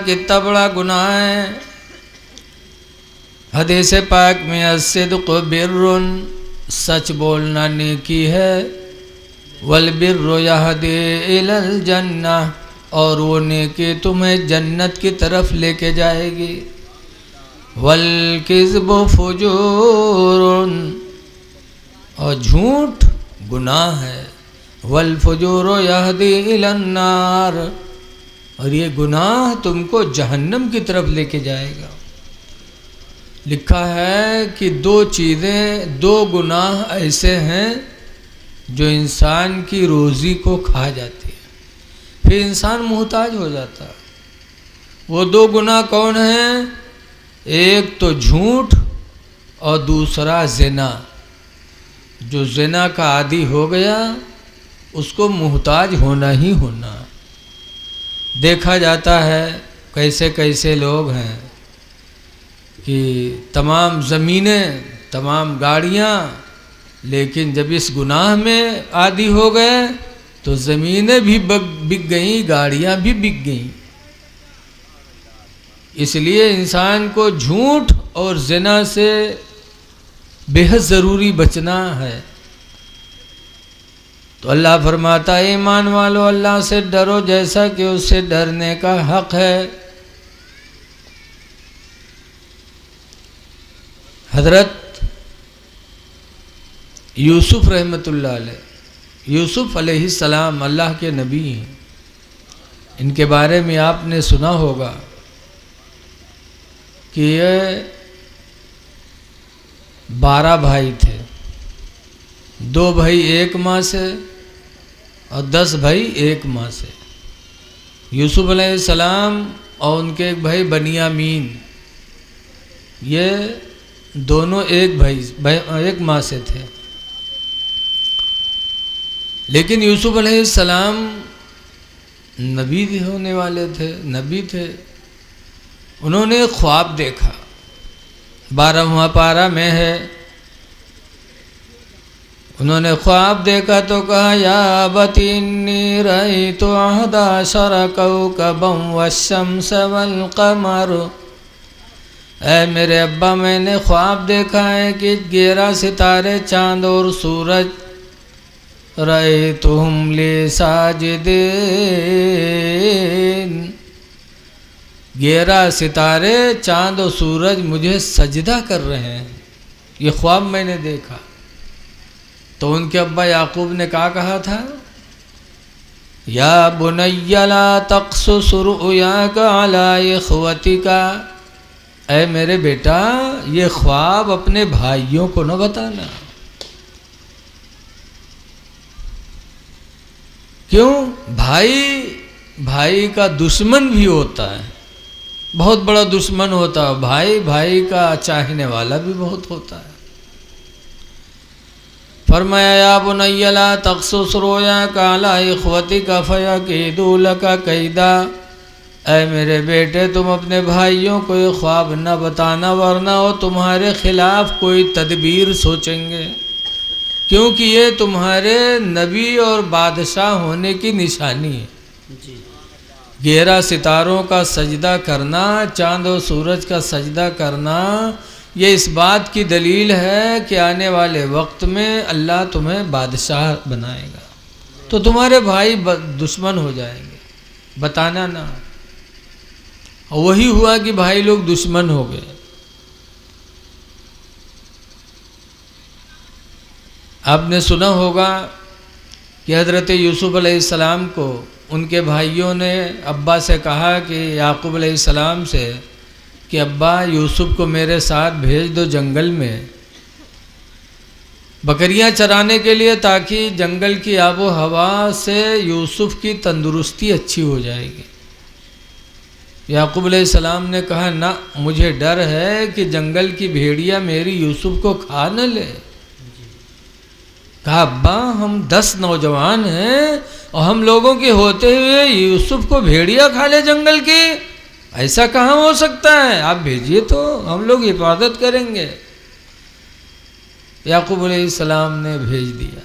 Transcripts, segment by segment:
कितना बड़ा गुनाह है। हदीस पाक में अस्सिद्क़ु बिर्रुन, सच बोलना नेकी है। वल बिर्रु यहदी इलल जन्नह, और वो नेकी तुम्हें जन्नत की तरफ लेके जाएगी। वल किज़्बु फुजूरुन, और झूठ गुनाह है। वल फुजूरु यहदी इलन नार, और ये गुनाह तुमको जहन्नम की तरफ लेके जाएगा। लिखा है कि दो चीज़ें, दो गुनाह ऐसे हैं जो इंसान की रोज़ी को खा जाती है, फिर इंसान मुहताज हो जाता है। वो दो गुनाह कौन हैं? एक तो झूठ और दूसरा ज़िना। जो ज़िना का आदी हो गया उसको मुहताज होना ही होना। देखा जाता है कैसे कैसे लोग हैं कि तमाम ज़मीनें, तमाम गाड़ियाँ, लेकिन जब इस गुनाह में आदी हो गए तो ज़मीनें भी बिक गईं, गाड़ियाँ भी बिक गईं। इसलिए इंसान को झूठ और ज़िना से बेहद ज़रूरी बचना है। तो अल्लाह फरमाता है, ईमान वालो अल्लाह से डरो जैसा कि उससे डरने का हक़ है। हज़रत यूसुफ रहमतुल्लाह अलैह, यूसुफ अलैहिस्सलाम अल्लाह के नबी हैं। इनके बारे में आपने सुना होगा कि ये 12 भाई थे। 2 भाई एक माँ से और 10 भाई एक माँ से। यूसुफ अलैहिस्सलाम और उनके एक भाई बनियामीन, ये दोनों एक भाई एक माँ से थे। लेकिन यूसुफ अलैहिस्सलाम नबी होने वाले थे, नबी थे। उन्होंने ख्वाब देखा, 12वां पारा में है। उन्होंने ख्वाब देखा तो कहा, या अबती इन्नी रअयतु 11 कौकबन वश्शम्स वल क़मर। ऐ मेरे अब्बा, मैंने ख्वाब देखा है कि 11 सितारे, चाँद और सूरज, रअयतुहुम ली साजिदीन, 11 सितारे, चाँद और सूरज मुझे सजदा कर रहे हैं। ये ख्वाब मैंने देखा। तो उनके अब्बा याकूब ने क्या कहा था? या बुनय्या ला तक़्सुस रुअयाका अला इख़्वतिका। ऐ मेरे बेटा, ये ख्वाब अपने भाइयों को न बताना। क्यों? भाई का दुश्मन भी होता है, बहुत बड़ा दुश्मन होता है। भाई का चाहने वाला भी बहुत होता है। फरमाया, या बुनय्या ला तक़्सुस रुअयाका अला इख़्वतिका फ़यकीदू लका कैदा। ऐ मेरे बेटे, तुम अपने भाइयों को ये ख्वाब न बताना, वरना वो तुम्हारे खिलाफ कोई तदबीर सोचेंगे। क्योंकि ये तुम्हारे नबी और बादशाह होने की निशानी है। 11 सितारों का सजदा करना, चाँद और सूरज का सजदा करना, ये इस बात की दलील है कि आने वाले वक्त में अल्लाह तुम्हें बादशाह बनाएगा। तो तुम्हारे भाई दुश्मन हो जाएंगे, बताना ना। और वही हुआ कि भाई लोग दुश्मन हो गए। आपने सुना होगा कि हज़रत यूसुफ अलैहिस्सलाम को उनके भाइयों ने अब्बा से कहा कि याकूब अलैहिस्सलाम से कि अब्बा, यूसुफ को मेरे साथ भेज दो जंगल में बकरियां चराने के लिए, ताकि जंगल की आबो हवा से यूसुफ की तंदुरुस्ती अच्छी हो जाएगी। याकूब अलैहिस्सलाम ने कहा, ना, मुझे डर है कि जंगल की भेड़िया मेरी यूसुफ को खा न ले। कहा, अब्बा, हम 10 नौजवान हैं और हम लोगों के होते हुए यूसुफ को भेड़िया खा ले जंगल की? ऐसा कहाँ हो सकता है? आप भेजिए तो हम लोग हिफाजत करेंगे। याकूब अलैहिस्सलाम ने भेज दिया।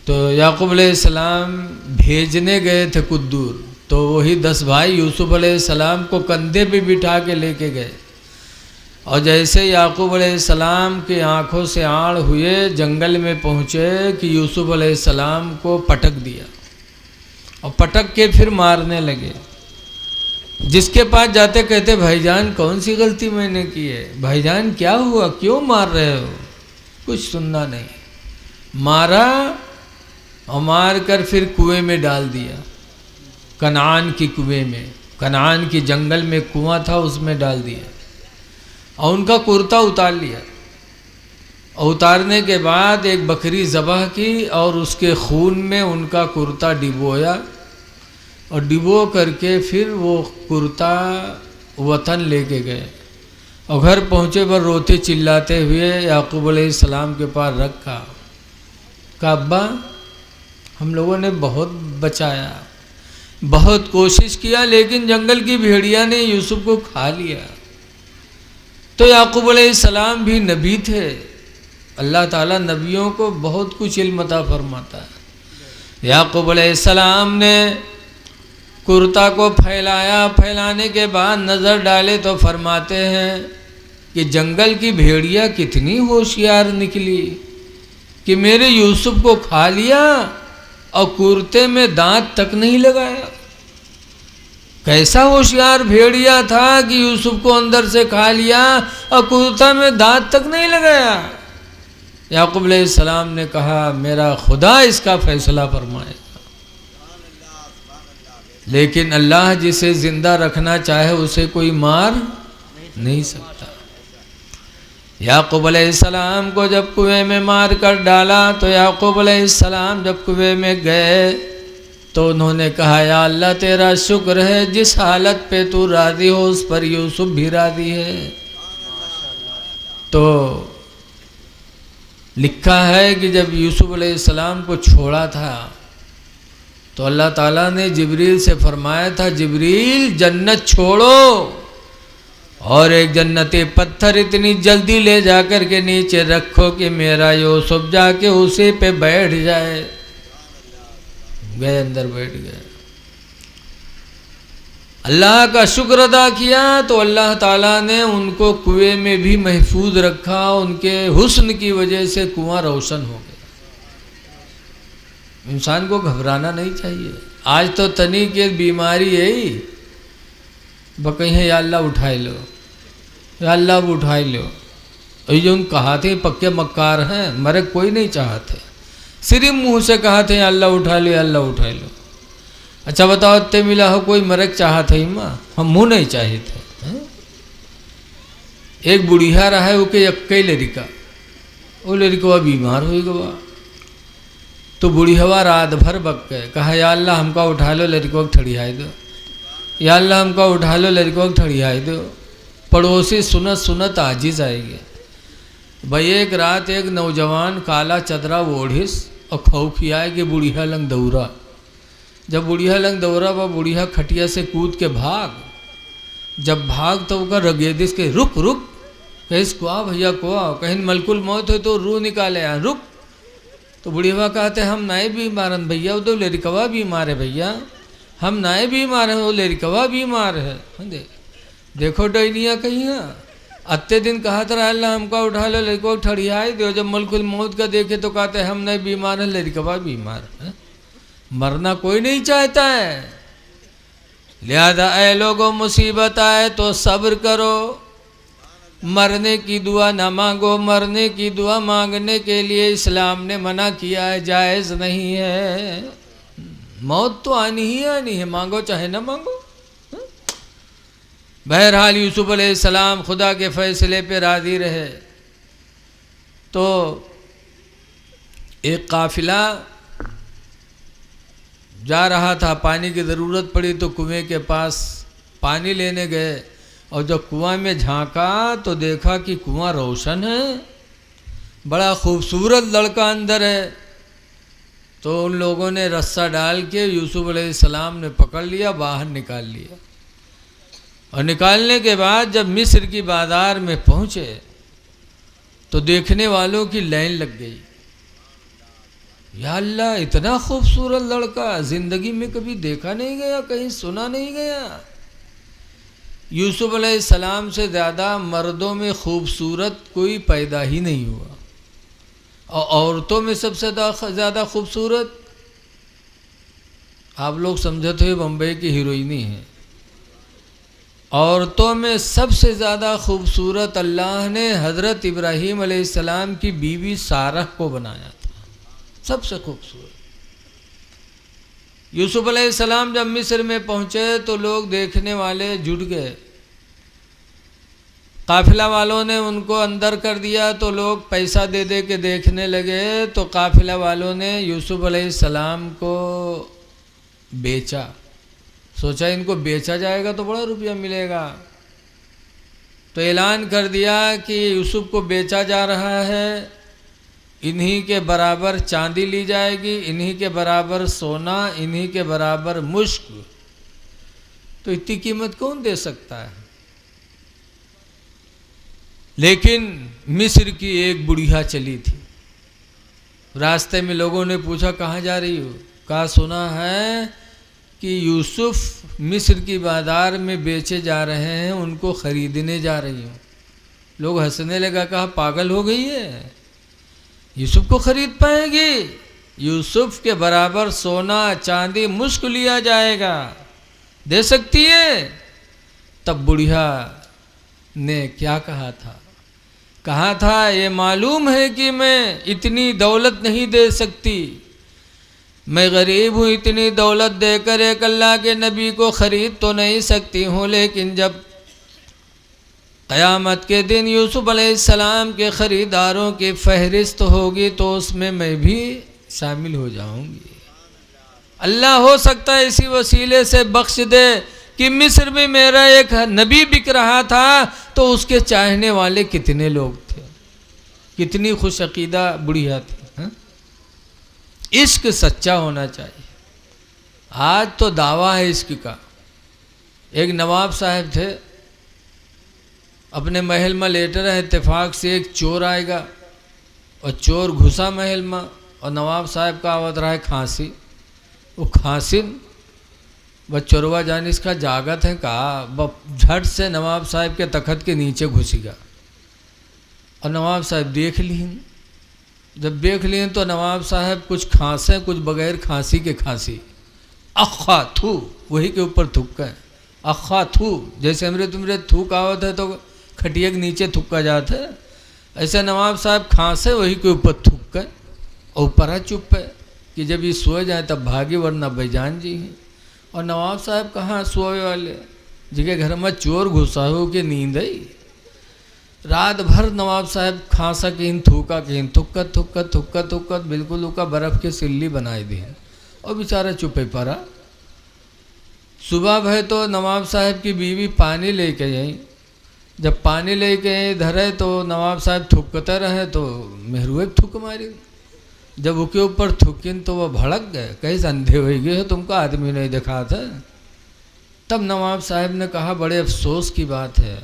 तो याकूब अलैहिस्सलाम भेजने गए थे कुछ दूर, तो वही 10 भाई यूसुफ अलैहिस्सलाम को कंधे पे बिठा के लेके गए, और जैसे याकूब अलैहिस्सलाम की आंखों से आड़ हुए, जंगल में पहुँचे कि यूसुफ अलैहिस्सलाम को पटक दिया, और पटक के फिर मारने लगे। जिसके पास जाते कहते भाईजान कौन सी गलती मैंने की है, भाईजान क्या हुआ, क्यों मार रहे हो, कुछ सुनना नहीं। मारा और मार कर फिर कुएं में डाल दिया, कनान की कुएं में, कनान की जंगल में कुआं था उसमें डाल दिया, और उनका कुर्ता उतार लिया। और उतारने के बाद एक बकरी ज़बह की और उसके खून में उनका कुर्ता डिबोया, और डिबो करके फिर वो कुर्ता वतन लेके गए, और घर पहुँचे पर रोते चिल्लाते हुए याकूब अलैहिस्सलाम के पास रखा। कहा अब्बा हम लोगों ने बहुत बचाया, बहुत कोशिश किया, लेकिन जंगल की भेड़िया ने यूसुफ को खा लिया। तो याकूब अलैहिस्सलाम भी नबी थे, अल्लाह ताला नबियों को बहुत कुछ इल्म अता फरमाता है। याकूब अलैहिस्सलाम ने कुर्ता को फैलाया, फैलाने के बाद नज़र डाले तो फरमाते हैं कि जंगल की भेड़िया कितनी होशियार निकली कि मेरे यूसुफ को खा लिया और कुर्ते में दांत तक नहीं लगाया। कैसा होशियार भेड़िया था कि यूसुफ को अंदर से खा लिया और कुर्ता में दांत तक नहीं लगाया। याकूब अलैहिस्सलाम ने कहा मेरा खुदा इसका फैसला फरमाए, लेकिन अल्लाह जिसे जिंदा रखना चाहे उसे कोई मार नहीं सकता। याकूब अलैहिस्सलाम को जब कुएं में मार कर डाला तो याकूब अलैहिस्सलाम जब कुएं में गए तो उन्होंने कहा या अल्लाह तेरा शुक्र है, जिस हालत पे तू राज़ी हो उस पर यूसुफ भी राज़ी है। तो लिखा है कि जब यूसुफ अलैहिस्सलाम को छोड़ा था तो अल्लाह ताला ने जिब्रील से फरमाया था, जिब्रील जन्नत छोड़ो और एक जन्नती पत्थर इतनी जल्दी ले जाकर के नीचे रखो कि मेरा यूसुफ जाके उसी पे बैठ जाए। गए अंदर बैठ गए, अल्लाह का शुक्र अदा किया तो अल्लाह ताला ने उनको कुएं में भी महफूज रखा, उनके हुस्न की वजह से कुआं रोशन हो गया। इंसान को घबराना नहीं चाहिए। आज तो तनी की बीमारी है ही बकही या अल्लाह उठाए लो, या अल्लाह उठाए लो। ये जो कहा थे पक्के मक्कार हैं, मरे कोई नहीं चाहते, सिर्फ मुंह से कहा थे अल्लाह उठा लो, अल्लाह उठा लो। अच्छा बताओ ते मिला हो कोई मरक चाहत है माँ, हम मुँह नहीं चाहे थे। एक बुढ़िया रहा है वो के अक्कई लड़का, वो लड़का बीमार हो गया तो बुढ़िया रात भर बक गए, कहा या अल्लाह हमका उठा लो लड़कों को ठड़ियाई दो, या अल्लाह हमका उठा लो लड़कों को ठड़ियाई दो। पड़ोसी सुनत सुनत आजिज आएगी। भाई एक रात एक नौजवान काला चदरा ओढ़िस और खौफियाए कि बुढ़िया लंग दौरा। जब बुढ़िया लंग दौरा वह बुढ़िया खटिया से कूद के भाग, जब भाग तो उसका रगेदिस के रुक रुक, कहिस कुआ भैया कुआ, कहीं मलकुल मौत हो तो रूह निकाले आ रुक। तो बुढ़िया कहते हम नाए बीमारन भैया, वो तो लड़कवा बीमार है भैया, हम नाए बीमार हैं, वो लड़कवा बीमार है। देखो डैनिया कहीं अत्ते दिन कहा था अल्लाह हमका उठा लो लड़को ठड़ियाई दो, जब मलकुल मौत का देखे तो कहते हम नहीं बीमार है, लड़कवा बीमार है। मरना कोई नहीं चाहता है, लिहाजा ऐ लोगों मुसीबत आए तो सब्र करो, मरने की दुआ ना मांगो, मरने की दुआ मांगने के लिए इस्लाम ने मना किया है, जायज़ नहीं है। मौत तो आनी ही आनी है, मांगो चाहे ना मांगो। बहरहाल यूसुफ अलैहिस्सलाम खुदा के फैसले पे राज़ी रहे। तो एक काफिला जा रहा था, पानी की ज़रूरत पड़ी तो कुएं के पास पानी लेने गए, और जब कुआं में झांका तो देखा कि कुआं रोशन है, बड़ा खूबसूरत लड़का अंदर है। तो उन लोगों ने रस्सा डाल के यूसुफ अलैहिस्सलाम ने पकड़ लिया, बाहर निकाल लिया, और निकालने के बाद जब मिस्र की बाज़ार में पहुँचे तो देखने वालों की लाइन लग गई। या अल्लाह, इतना खूबसूरत लड़का ज़िंदगी में कभी देखा नहीं गया, कहीं सुना नहीं गया। यूसुफ अलैहिस्सलाम से ज़्यादा मर्दों में खूबसूरत कोई पैदा ही नहीं हुआ, और औरतों में सबसे ज़्यादा खूबसूरत आप लोग समझते हुए बम्बई की हीरोइनी है। औरतों में सबसे ज़्यादा खूबसूरत अल्लाह ने हज़रत इब्राहीम अलैहिस्सलाम की बीवी सारा को बनाया था, सबसे खूबसूरत। यूसुफ अलैहिस्सलाम जब मिस्र में पहुँचे तो लोग देखने वाले जुट गए। काफिला वालों ने उनको अंदर कर दिया तो लोग पैसा दे दे के देखने लगे। तो काफिला वालों ने यूसुफ अलैहिस्सलाम को बेचा, सोचा इनको बेचा जाएगा तो बड़ा रुपया मिलेगा। तो ऐलान कर दिया कि यूसुफ को बेचा जा रहा है, इन्हीं के बराबर चांदी ली जाएगी, इन्हीं के बराबर सोना, इन्हीं के बराबर मुश्क। तो इतनी कीमत कौन दे सकता है। लेकिन मिस्र की एक बुढ़िया चली थी। रास्ते में लोगों ने पूछा कहाँ जा रही हो, कहा सुना है कि यूसुफ मिस्र की बाज़ार में बेचे जा रहे हैं, उनको ख़रीदने जा रही हूँ। लोग हंसने लगा, कहा पागल हो गई है, यूसुफ को ख़रीद पाएगी? यूसुफ के बराबर सोना चांदी मुश्क लिया जाएगा, दे सकती है? तब बुढ़िया ने क्या कहा था, ये मालूम है कि मैं इतनी दौलत नहीं दे सकती, मैं गरीब हूँ, इतनी दौलत देकर एक अल्लाह के नबी को ख़रीद तो नहीं सकती हूँ, लेकिन जब क़यामत के दिन यूसुफ अलैहिस्सलाम के ख़रीदारों की फ़हरिस्त होगी तो उसमें मैं भी शामिल हो जाऊँगी। अल्लाह हो सकता है इसी वसीले से बख्श दे कि मिस्र में मेरा एक नबी बिक रहा था तो उसके चाहने वाले कितने लोग थे, कितनी खुश अकीदा बुढ़िया थी। इश्क सच्चा होना चाहिए। आज तो दावा है इश्क का। एक नवाब साहब थे, अपने महल में लेटे रहे, इत्तेफाक से एक चोर आएगा और चोर घुसा महल में और नवाब साहब का आवत रहा है खांसी। वो खांसी वह चोरवा जान इसका जागत है, कहा झट से नवाब साहब के तखत के नीचे घुस गया और नवाब साहब देख ली। जब देख लिए तो नवाब साहब कुछ खांसे, कुछ बगैर खांसी के खांसी, अखा थू वही के ऊपर थुक्का है, अखा थू, जैसे हमरे तुमरे थूक आवत है तो खटिया के नीचे थुक्का जाता है, ऐसे नवाब साहब खांसे वही के ऊपर थुक्का और ऊपर चुप है कि जब ये सो जाए तब भागे वरना बेजान जी हैं। और नवाब साहब कहाँ सोए वाले, जिनके घर में चोर घुसा हो कि नींद आई। रात भर नवाब साहब खांसा कहीं थूका कहीं थुक्कत थुक्कत थुक्कत थुक्कत बिल्कुल उका बर्फ़ के सिल्ली बनाई दी और बेचारा चुपे पड़ा। सुबह भय तो नवाब साहब की बीवी पानी लेके आई। जब पानी लेके आई धरे तो नवाब साहब थुक्कते रहे तो मेहरुए थुक मारी। जब उसके ऊपर थुकिन तो वह भड़क गए, कैसे अंधे हो गए, तुमको आदमी नहीं देखा था। तब नवाब साहब ने कहा बड़े अफसोस की बात है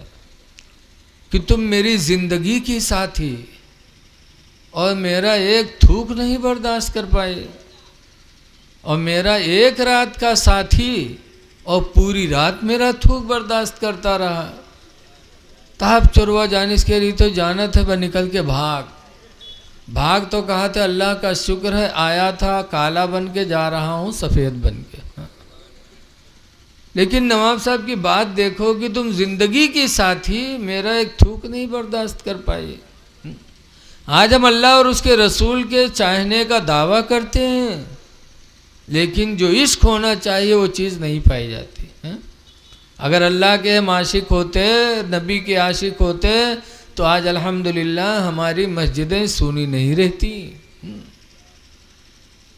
कि तुम मेरी ज़िंदगी की साथी और मेरा एक थूक नहीं बर्दाश्त कर पाए, और मेरा एक रात का साथी और पूरी रात मेरा थूक बर्दाश्त करता रहा। तब चोरवा जानिस के लिए तो जाना था, वह निकल के भाग तो कहा था अल्लाह का शुक्र है आया था काला बन के जा रहा हूँ सफ़ेद बन के। लेकिन नवाब साहब की बात देखो कि तुम जिंदगी की साथी मेरा एक थूक नहीं बर्दाश्त कर पाए। आज हम अल्लाह और उसके रसूल के चाहने का दावा करते हैं, लेकिन जो इश्क होना चाहिए वो चीज़ नहीं पाई जाती है। अगर अल्लाह के हम आशिक होते, नबी के आशिक होते तो आज अल्हम्दुलिल्लाह हमारी मस्जिदें सूनी नहीं रहती।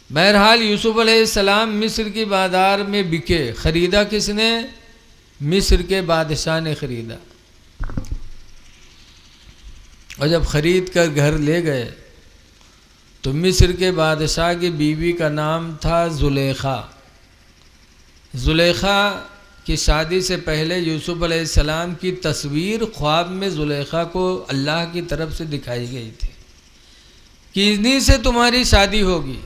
बहरहाल यूसुफ अलैहिस्सलाम मिस्र की बाज़ार में बिके। ख़रीदा किसने? मिस्र के बादशाह ने ख़रीदा। और जब ख़रीद कर घर ले गए तो मिस्र के बादशाह की बीवी का नाम था ज़ुलेखा। ज़ुलेखा की शादी से पहले यूसुफ अलैहिस्सलाम की तस्वीर ख्वाब में ज़ुलेखा को अल्लाह की तरफ से दिखाई गई थी कि इन्हीं से तुम्हारी शादी होगी।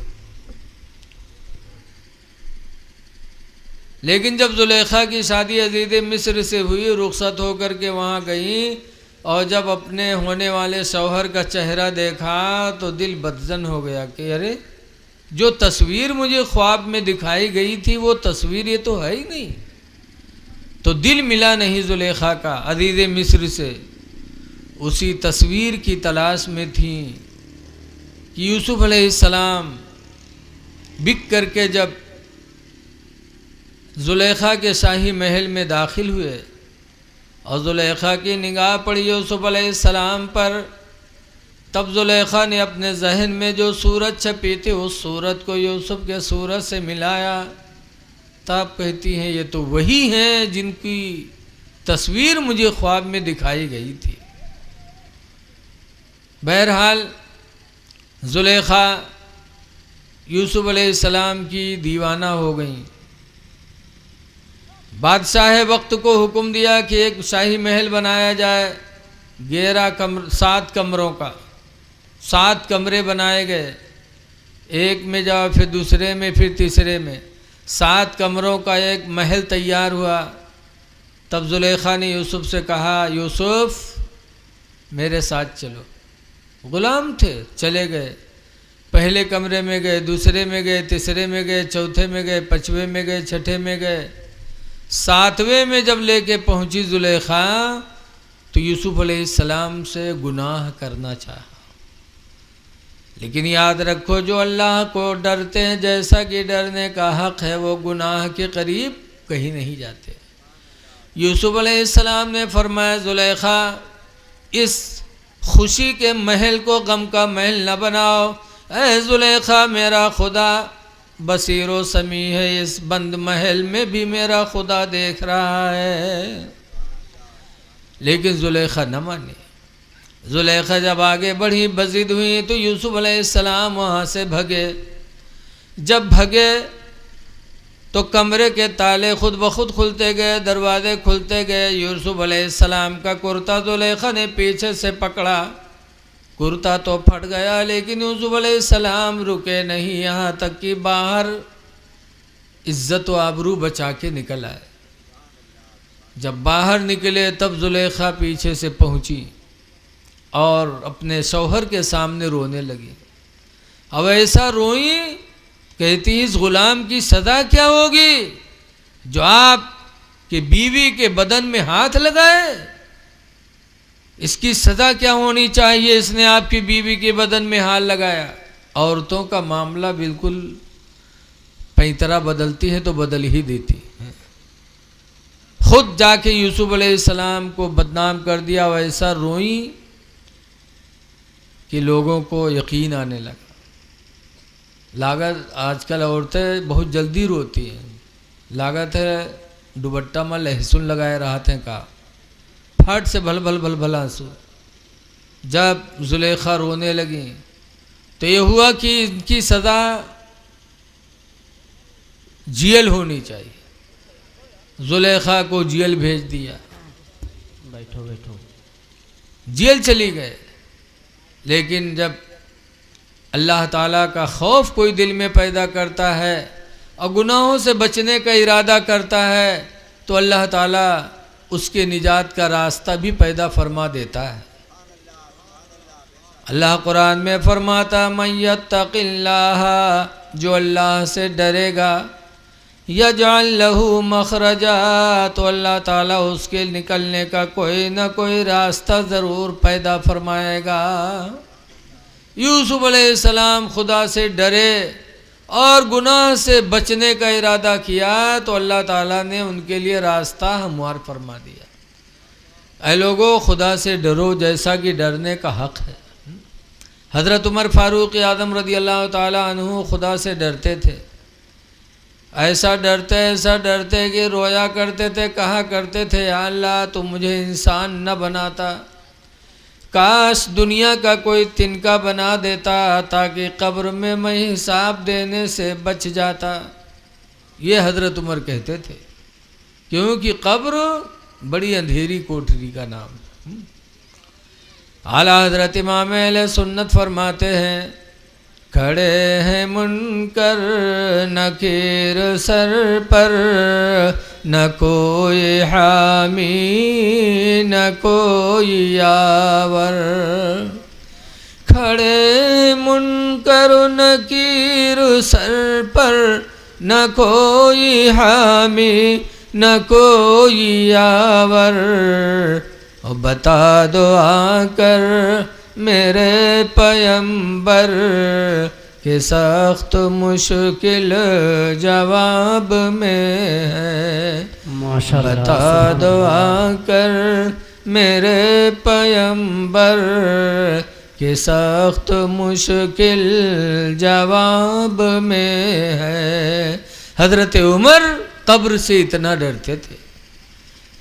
लेकिन जब जुलेखा की शादी अजीज़ मिस्र से हुई, रुखसत होकर के वहाँ गई और जब अपने होने वाले शौहर का चेहरा देखा तो दिल बदजन हो गया कि अरे जो तस्वीर मुझे ख्वाब में दिखाई गई थी वो तस्वीर ये तो है ही नहीं। तो दिल मिला नहीं जुलेखा का अजीज़ मिस्र से, उसी तस्वीर की तलाश में थी कि यूसुफ अलैहिस्सलाम बिक करके जब जुलेखा के शाही महल में दाखिल हुए और जुलेखा की निगाह पड़ी यूसुफ अलैहिस्सलाम पर, तब जुलेखा ने अपने जहन में जो सूरत छपी थी उस सूरत को यूसुफ के सूरत से मिलाया। तब कहती हैं ये तो वही हैं जिनकी तस्वीर मुझे ख्वाब में दिखाई गई थी। बहरहाल जुलेखा यूसुफ अलैहिस्सलाम की दीवाना हो गई। बादशाह वक्त को हुक्म दिया कि एक शाही महल बनाया जाए, 7 कमरों का, 7 कमरे बनाए गए, एक में जाओ फिर दूसरे में फिर तीसरे में, 7 कमरों का एक महल तैयार हुआ। तब जुलेखा ने यूसुफ से कहा यूसुफ मेरे साथ चलो। गुलाम थे, चले गए, पहले कमरे में गए, दूसरे में गए, तीसरे में गए, चौथे में गए, 5वें में गए, 6ठे में गए, 7वें में जब लेके पहुंची जुलेखा तो यूसुफ अलैहिस्सलाम से गुनाह करना चाहा। लेकिन याद रखो जो अल्लाह को डरते हैं, जैसा कि डरने का हक है, वो गुनाह के करीब कहीं नहीं जाते। यूसुफ अलैहिस्सलाम ने फरमाया जुलेखा इस खुशी के महल को गम का महल न बनाओ। ऐ जुलेखा मेरा खुदा बसीरो समी है, इस बंद महल में भी मेरा खुदा देख रहा है। लेकिन जुलेखा न मानी। जुलेखा जब आगे बढ़ी, बजिद हुई, तो यूसुफ अलैहिस्सलाम वहाँ से भगे। जब भगे तो कमरे के ताले खुद ब खुद खुलते गए, दरवाजे खुलते गए। यूसुफ अलैहिस्सलाम का कुर्ता जुलेखा ने पीछे से पकड़ा, कुर्ता तो फट गया, लेकिन यूसुफ अलैहिस्सलाम रुके नहीं, यहाँ तक कि बाहर इज्जत व आबरू बचा के निकल आए। जब बाहर निकले तब जुलेखा पीछे से पहुँची और अपने शौहर के सामने रोने लगी। अब ऐसा रोई, कहती इस गुलाम की सज़ा क्या होगी जो आप के बीवी के बदन में हाथ लगाए? इसकी सज़ा क्या होनी चाहिए? इसने आपकी बीवी के बदन में हाथ लगाया। औरतों का मामला बिल्कुल पैंतरा बदलती है तो बदल ही देती है। खुद जाके यूसुफ अलैहिस्सलाम को बदनाम कर दिया। वैसा रोई कि लोगों को यकीन आने लगा। लागत आजकल औरतें बहुत जल्दी रोती हैं, लागत है दुपट्टा में लहसुन लगाए रहते हैं का फट से भल भल भल भल आंसू। जब जुलेखा रोने लगी तो ये हुआ कि इनकी सज़ा जेल होनी चाहिए। जुलेखा को जेल भेज दिया। बैठो बैठो। जेल चली गए। लेकिन जब अल्लाह ताला का खौफ कोई दिल में पैदा करता है और गुनाहों से बचने का इरादा करता है तो अल्लाह ताला उसके निजात का रास्ता भी पैदा फरमा देता है। अल्लाह कुरान में फरमाता मन यत्तक़िल्लाह, जो अल्लाह से डरेगा, यजअल लहू मखरजा, तो अल्लाह ताला उसके निकलने का कोई ना कोई रास्ता ज़रूर पैदा फरमाएगा। यूसुफ अलैहिस्सलाम खुदा से डरे और गुनाह से बचने का इरादा किया तो अल्लाह ताला ने उनके लिए रास्ता हमवार फरमा दिया। ऐ लोगों, खुदा से डरो जैसा कि डरने का हक है। हज़रत उमर फ़ारूक आज़म रज़ी अल्लाह ताला अन्हु खुदा से डरते थे। ऐसा डरते कि रोया करते थे, कहा करते थे या अल्लाह तुम मुझे इंसान न बनाता, काश दुनिया का कोई तिनका बना देता ताकि कब्र में मैं हिसाब देने से बच जाता। ये हज़रत उमर कहते थे, क्योंकि कब्र बड़ी अंधेरी कोठरी का नाम है। आला हज़रत इमाम अहले सुन्नत फरमाते हैं, खड़े हैं मुनकर नकीर सर पर, न कोई हामी न कोई यावर। खड़े मुनकर नकीर सर पर, न कोई हामी न कोई यावर। और बता दो आकर मेरे पैगंबर के सख्त मुश्किल जवाब में है। बता दो आकर मेरे पैगंबर के सख्त मुश्किल जवाब में है। हजरत उमर कब्र से इतना डरते थे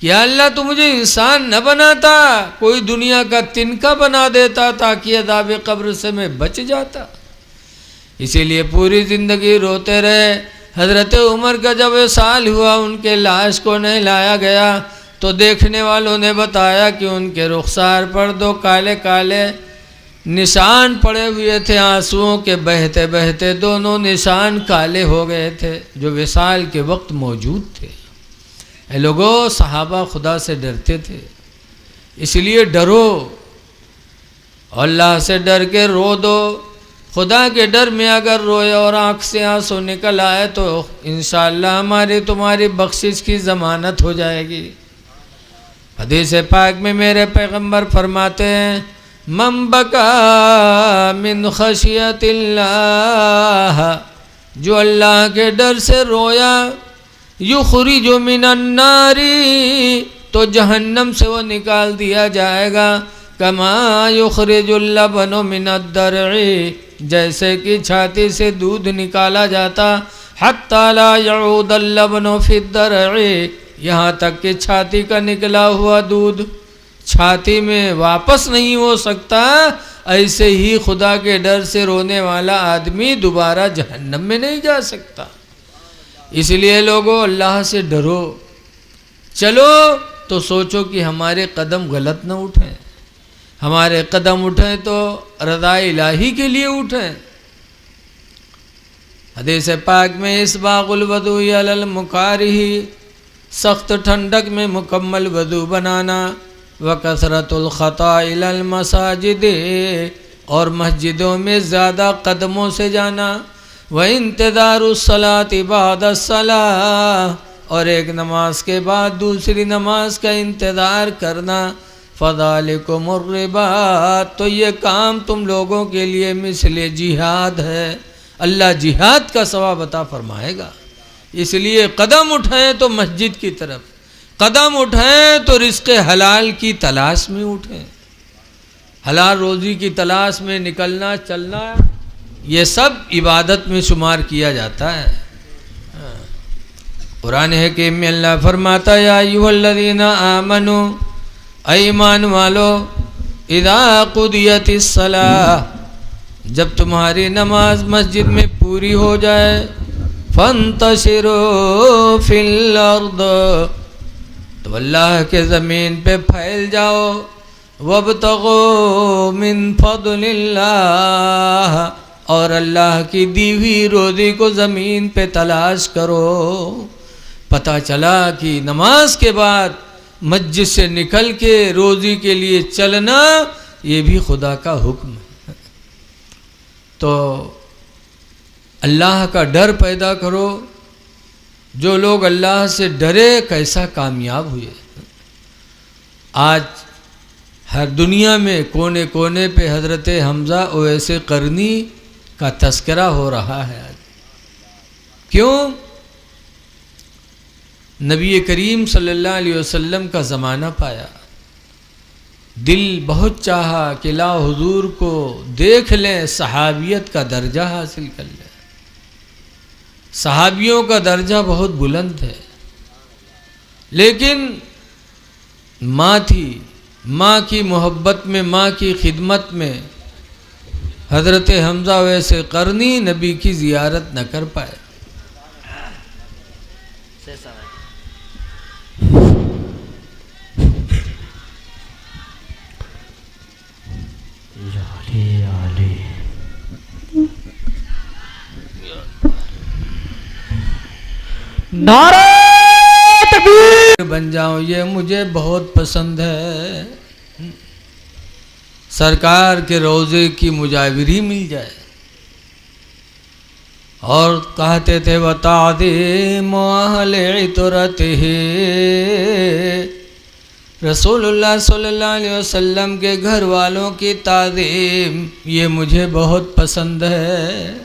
कि अल्लाह तू मुझे इंसान न बनाता, कोई दुनिया का तिनका बना देता ताकि अज़ाब कब्र से मैं बच जाता। इसीलिए पूरी ज़िंदगी रोते रहे। हज़रत उमर का जब साल हुआ, उनके लाश को नहीं लाया गया तो देखने वालों ने बताया कि उनके रुखसार पर दो काले काले निशान पड़े हुए थे, आंसुओं के बहते बहते दोनों निशान काले हो गए थे, जो विसाल के वक्त मौजूद थे। ए लोगों, सहाबा खुदा से डरते थे, इसलिए डरो, अल्लाह से डर के रो दो। खुदा के डर में अगर रोए और आँख से आंसू निकल आए तो इंशाअल्लाह हमारी तुम्हारी बख्शिश की ज़मानत हो जाएगी। हदीस पाक में मेरे पैगंबर फरमाते हैं, मन बका मिन खशियतिल्लाह, जो अल्लाह के डर से रोया, युखरिजु मिनन नारी, तो जहन्नम से वो निकाल दिया जाएगा। कमा युखरिजुल लबनु मिनद दरई, जैसे कि छाती से दूध निकाला जाता, हत्ता ला यऊदल लबनु फिद दरई, यहाँ तक कि छाती का निकला हुआ दूध छाती में वापस नहीं हो सकता। ऐसे ही खुदा के डर से रोने वाला आदमी दोबारा जहन्नम में नहीं जा सकता। इसलिए लोगों, अल्लाह से डरो। चलो तो सोचो कि हमारे कदम गलत न उठें, हमारे कदम उठें तो रज़ा इलाही के लिए उठें। हदीस पाक में इस बागुल वदू अलल मुकारिही, सख्त ठंडक में मुकम्मल वदू बनाना, व कसरतुल खता इलल मसाजिद, और मस्जिदों में ज़्यादा कदमों से जाना, व इंतज़ारुस्सलाति बादस्सलाह, और एक नमाज के बाद दूसरी नमाज का इंतज़ार करना। फ़ज़ालिकुमुर रिबात, तो ये काम तुम लोगों के लिए मिसले जिहाद है, अल्लाह जिहाद का सवाब अता फरमाएगा। इसलिए कदम उठाएं तो मस्जिद की तरफ, कदम उठाएं तो रिज़्क़े हलाल की तलाश में उठें, हलाल रोज़ी की तलाश में निकलना चलना, ये सब इबादत में शुमार किया जाता है। कुरान हकीम में अल्लाह फरमाता है, या अय्युहल्लज़ीना आमनू, ईमान वालो, इज़ा कुदियतिस सलाह, जब तुम्हारी नमाज मस्जिद में पूरी हो जाए, फंतशिरू फिल अर्द, तो अल्लाह के ज़मीन पे फैल जाओ, वब्तगू मिन फदलिल्लाह, और अल्लाह की दी हुई रोज़ी को ज़मीन पे तलाश करो। पता चला कि नमाज के बाद मस्जिद से निकल के रोज़ी के लिए चलना, ये भी खुदा का हुक्म है। तो अल्लाह का डर पैदा करो। जो लोग अल्लाह से डरे कैसा कामयाब हुए। आज हर दुनिया में कोने कोने पे हज़रत हमज़ा ओवैसे करनी का तस्करा हो रहा है। क्यों? नबी करीम सल्लल्लाहु अलैहि वसल्लम का ज़माना पाया, दिल बहुत चाहा कि ला हुजूर को देख लें, सहाबियत का दर्जा हासिल कर लें। सहाबियों का दर्जा बहुत बुलंद है, लेकिन माँ थी, माँ की मोहब्बत में, माँ की खिदमत में हज़रत हमज़ा वैसे करनी नबी की ज़ियारत न कर पाए। नारे तकबीर बन जाऊं ये मुझे बहुत पसंद है। सरकार के रोज़े की मुजाविरी मिल जाए। और कहते थे बता दे मोहले तुरते रसूलुल्लाह सल्लल्लाहु अलैहि वसल्लम के घर वालों की ताज़ीम ये मुझे बहुत पसंद है।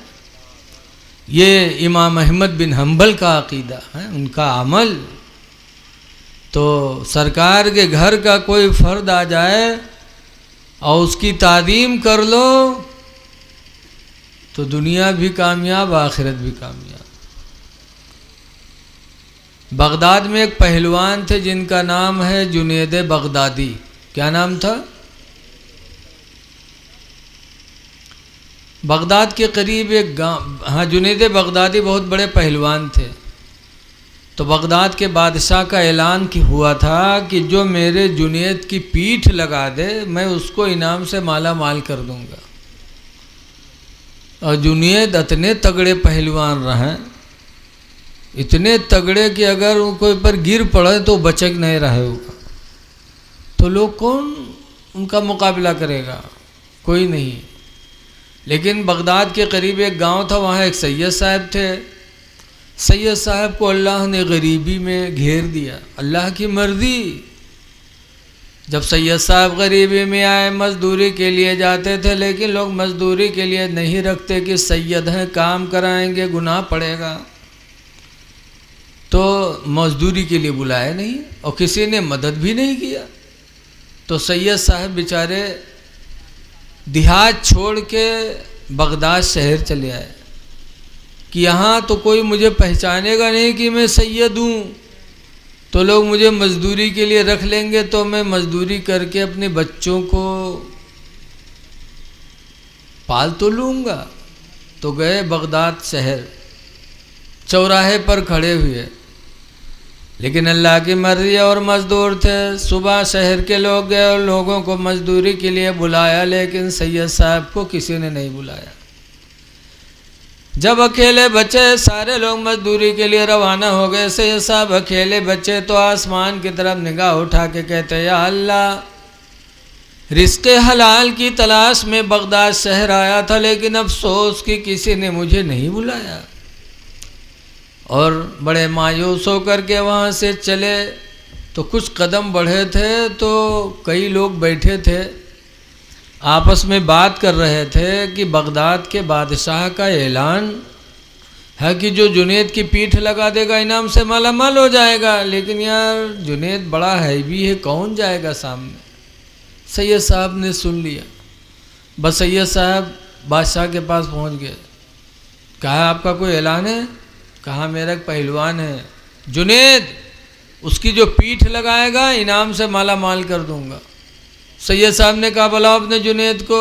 ये इमाम अहमद बिन हम्बल का अक़ीदा है, उनका अमल। तो सरकार के घर का कोई फ़र्द आ जाए और उसकी ताज़ीम कर लो तो दुनिया भी कामयाब, आखिरत भी कामयाब। बगदाद में एक पहलवान थे जिनका नाम है जुनैद बगदादी। क्या नाम था? बगदाद के करीब एक गांव, हाँ, जुनैद बगदादी बहुत बड़े पहलवान थे। तो बगदाद के बादशाह का ऐलान की हुआ था कि जो मेरे जुनैद की पीठ लगा दे मैं उसको इनाम से माला माल कर दूंगा। और जुनैद इतने तगड़े पहलवान रहे, इतने तगड़े कि अगर कोई पर गिर पड़े तो बचक नहीं रहे होगा। तो लोग कौन उनका मुकाबला करेगा? कोई नहीं। लेकिन बगदाद के करीब एक गांव था, वहाँ एक सैयद साहब थे। सैयद साहब को अल्लाह ने गरीबी में घेर दिया, अल्लाह की मर्जी। जब सैयद साहब गरीबी में आए, मजदूरी के लिए जाते थे, लेकिन लोग मजदूरी के लिए नहीं रखते कि सैयद हैं, काम कराएंगे, गुनाह पड़ेगा। तो मजदूरी के लिए बुलाया नहीं और किसी ने मदद भी नहीं किया। तो सैयद साहब बेचारे देहात छोड़ के बगदाद शहर चले आए कि यहाँ तो कोई मुझे पहचानेगा नहीं कि मैं सैयद हूँ, तो लोग मुझे मजदूरी के लिए रख लेंगे, तो मैं मजदूरी करके अपने बच्चों को पाल तो लूँगा। तो गए बगदाद शहर, चौराहे पर खड़े हुए, लेकिन अल्लाह की मर्जी और मज़दूर थे। सुबह शहर के लोग गए और लोगों को मजदूरी के लिए बुलाया, लेकिन सैयद साहब को किसी ने नहीं बुलाया। जब अकेले बचे, सारे लोग मजदूरी के लिए रवाना हो गए, सैयद साहब अकेले बचे तो आसमान की तरफ निगाह उठा के कहते, या अल्लाह, रिज़्क़े हलाल की तलाश में बगदाद शहर आया था, लेकिन अफसोस कि किसी ने मुझे नहीं बुलाया। और बड़े मायूस होकर के वहाँ से चले। तो कुछ कदम बढ़े थे तो कई लोग बैठे थे, आपस में बात कर रहे थे कि बगदाद के बादशाह का ऐलान है कि जो जुनैद की पीठ लगा देगा इनाम से माला माल हो जाएगा। लेकिन यार जुनैद बड़ा हैवी है, कौन जाएगा सामने? सैयद साहब ने सुन लिया। बस सैयद साहब बादशाह के पास पहुंच गए। कहा, आपका कोई ऐलान है? कहा, मेरा एक पहलवान है जुनैद, उसकी जो पीठ लगाएगा इनाम से माला माल कर दूंगा। सैयद साहब ने कहा, बुलाओ अपने जुनैद को।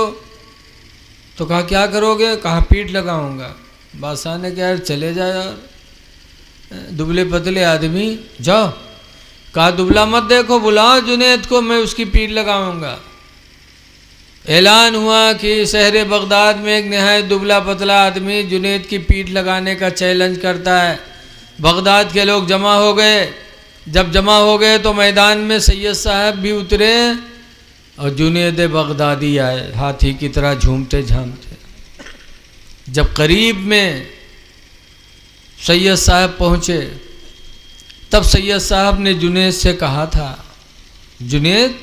तो कहा, क्या करोगे? कहा, पीठ लगाऊंगा। बादशाह ने कहा, चले जाओ यार, दुबले पतले आदमी, जाओ। कहा, दुबला मत देखो, बुलाओ जुनैद को, मैं उसकी पीठ लगाऊंगा। ऐलान हुआ कि शहर बगदाद में एक नहायत दुबला पतला आदमी जुनैद की पीठ लगाने का चैलेंज करता है। बगदाद के लोग जमा हो गए। जब जमा हो गए तो मैदान में सैयद साहब भी उतरे और जुनैद बगदादी आए, हाथी की तरह झूमते झामते। जब करीब में सैयद साहब पहुँचे, तब सैयद साहब ने जुनैद से कहा था, जुनैद,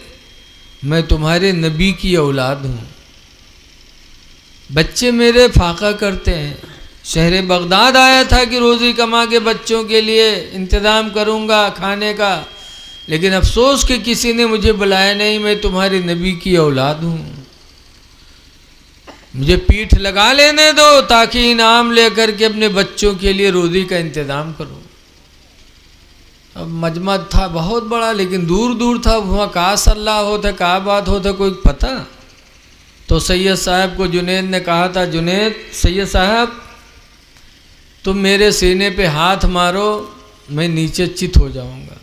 मैं तुम्हारे नबी की औलाद हूँ, बच्चे मेरे फाका करते हैं। शहर बगदाद आया था कि रोज़ी कमा के बच्चों के लिए इंतज़ाम करूँगा खाने का, लेकिन अफसोस कि किसी ने मुझे बुलाया नहीं। मैं तुम्हारे नबी की औलाद हूँ, मुझे पीठ लगा लेने दो ताकि इनाम लेकर के अपने बच्चों के लिए रोज़ी का इंतज़ाम करूँ। अब मजमा था बहुत बड़ा, लेकिन दूर दूर था, वहाँ कहाँ सल्ला होता, कहाँ बात होता, कोई पता। तो सैयद साहब को जुनैद ने कहा था, जुनैद, सैयद साहब तुम मेरे सीने पे हाथ मारो, मैं नीचे चित हो जाऊँगा।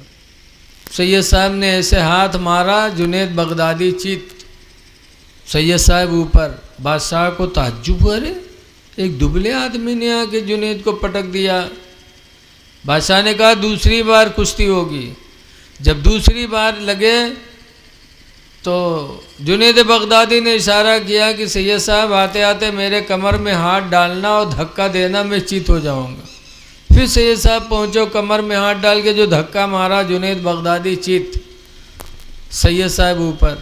सैयद साहब ने ऐसे हाथ मारा, जुनैद बगदादी चित, सैयद साहब ऊपर। बादशाह को ताज्जुब हुआ, अरे एक दुबले आदमी ने आके जुनैद को पटक दिया। बादशाह ने कहा दूसरी बार कुश्ती होगी। जब दूसरी बार लगे तो जुनैद बगदादी ने इशारा किया कि सैयद साहब आते आते मेरे कमर में हाथ डालना और धक्का देना, मैं चित हो जाऊंगा। फिर सैयद साहब पहुँचो, कमर में हाथ डाल के जो धक्का मारा जुनैद बगदादी चित, सैयद साहब ऊपर।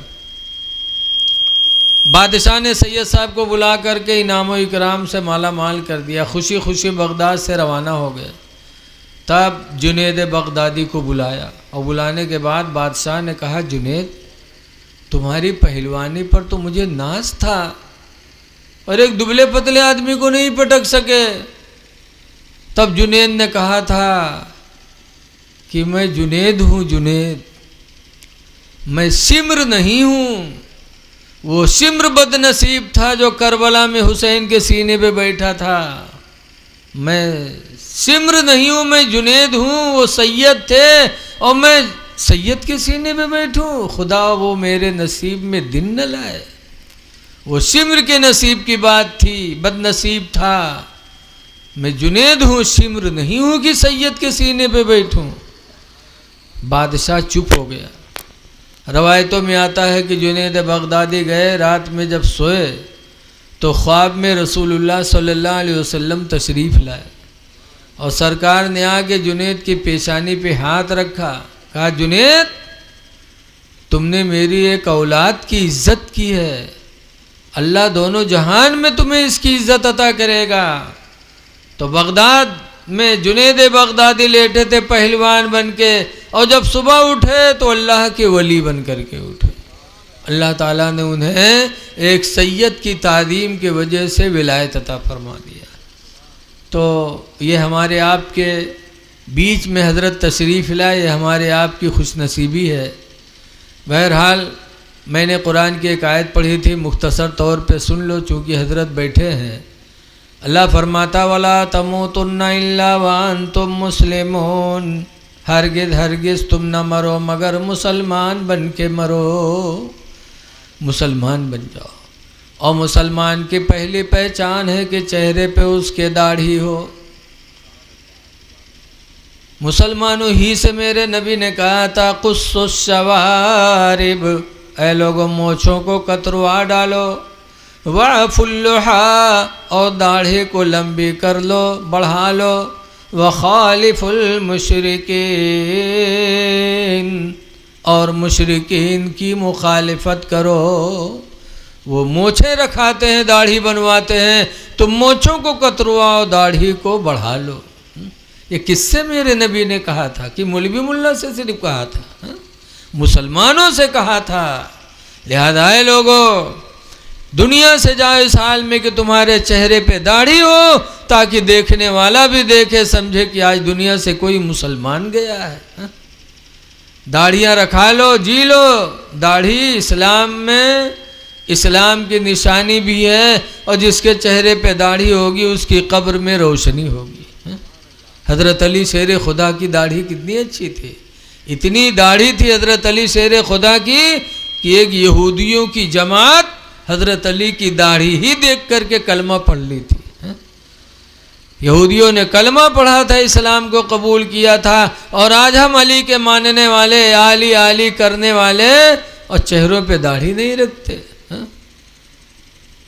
बादशाह ने सैयद साहब को बुला करके इनाम इकराम से माला माल कर दिया। खुशी खुशी बगदाद से रवाना हो गए। तब जुनैद बगदादी को बुलाया और बुलाने के बाद बादशाह ने कहा जुनैद तुम्हारी पहलवानी पर तो मुझे नाज था और एक दुबले पतले आदमी को नहीं पटक सके। तब जुनैद ने कहा था कि मैं जुनैद हूँ, जुनैद, मैं सिम्र नहीं हूँ। वो सिम्र बदनसीब था जो करबला में हुसैन के सीने पे बैठा था। मैं सिम्र नहीं हूँ, मैं जुनैद हूँ। वो सैयद थे और मैं सैयद के सीने पे बैठूं। खुदा वो मेरे नसीब में दिन न लाए। वो सिम्र के नसीब की बात थी, बदनसीब था। मैं जुनैद हूँ, सिम्र नहीं हूँ कि सैयद के सीने पे बैठूं। बादशाह चुप हो गया। रवायतों में आता है कि जुनैद बगदादी गए, रात में जब सोए तो ख्वाब में रसूलुल्लाह सल्लल्लाहु अलैहि वसल्लम तशरीफ़ लाए और सरकार ने आके जुनैद की पेशानी पे हाथ रखा। कहा जुनैद तुमने मेरी एक औलाद की इज्जत की है, अल्लाह दोनों जहान में तुम्हें इसकी इज्जत अता करेगा। तो बगदाद में जुनैद बगदादी लेटे थे पहलवान बन के, और जब सुबह उठे तो अल्लाह के वली बन करके उठे। अल्लाह ताला ने उन्हें एक सैयद की तादीम के वजह से विलायत अता फरमा दिया। तो ये हमारे आपके बीच में हज़रत तशरीफ़ लाए, ये हमारे आपकी खुशनसीबी है। बहरहाल मैंने कुरान की एक आयत पढ़ी थी, मुख्तसर तौर पे सुन लो चूँकि हज़रत बैठे हैं। अल्लाह फरमाता वला तमूतुन्ना इल्ला व अंतुम मुस्लिमून, हरगिज़ हरगिज़ तुम न मरो मगर मुसलमान बन के मरो। मुसलमान बन जाओ। और मुसलमान की पहली पहचान है कि चेहरे पे उसके दाढ़ी हो। मुसलमानों ही से मेरे नबी ने कहा था कुस्सुस शवारिब, ऐ लोगों मोछों को कतरवा डालो, वअफुल्लुहा, और दाढ़ी को लंबी कर लो, बढ़ा लो, व खालिफुल मुशरिकीन, और मुशरिकीन की मुखालिफत करो। वो मोछें रखाते हैं, दाढ़ी बनवाते हैं, तुम मोछों को कतरवाओ, दाढ़ी को बढ़ा लो। ये किससे मेरे नबी ने कहा था कि मौलवी मुल्ला से सिर्फ कहा था? मुसलमानों से कहा था। लिहाजा आए लोगों दुनिया से जाओ इस हाल में कि तुम्हारे चेहरे पे दाढ़ी हो, ताकि देखने वाला भी देखे समझे कि आज दुनिया से कोई मुसलमान गया है। दाढ़ियाँ रखा लो, जी लो। दाढ़ी इस्लाम में इस्लाम की निशानी भी है, और जिसके चेहरे पे दाढ़ी होगी उसकी कब्र में रोशनी होगी। हज़रत अली शेर खुदा की दाढ़ी कितनी अच्छी थी। इतनी दाढ़ी थी हज़रत अली शेर खुदा की कि एक यहूदियों की जमात हज़रत अली की दाढ़ी ही देख करके कलमा पढ़ ली थी। यहूदियों ने कलमा पढ़ा था, इस्लाम को कबूल किया था, और आज हम अली के मानने वाले, आली आली करने वाले, और चेहरों पे दाढ़ी नहीं रखते।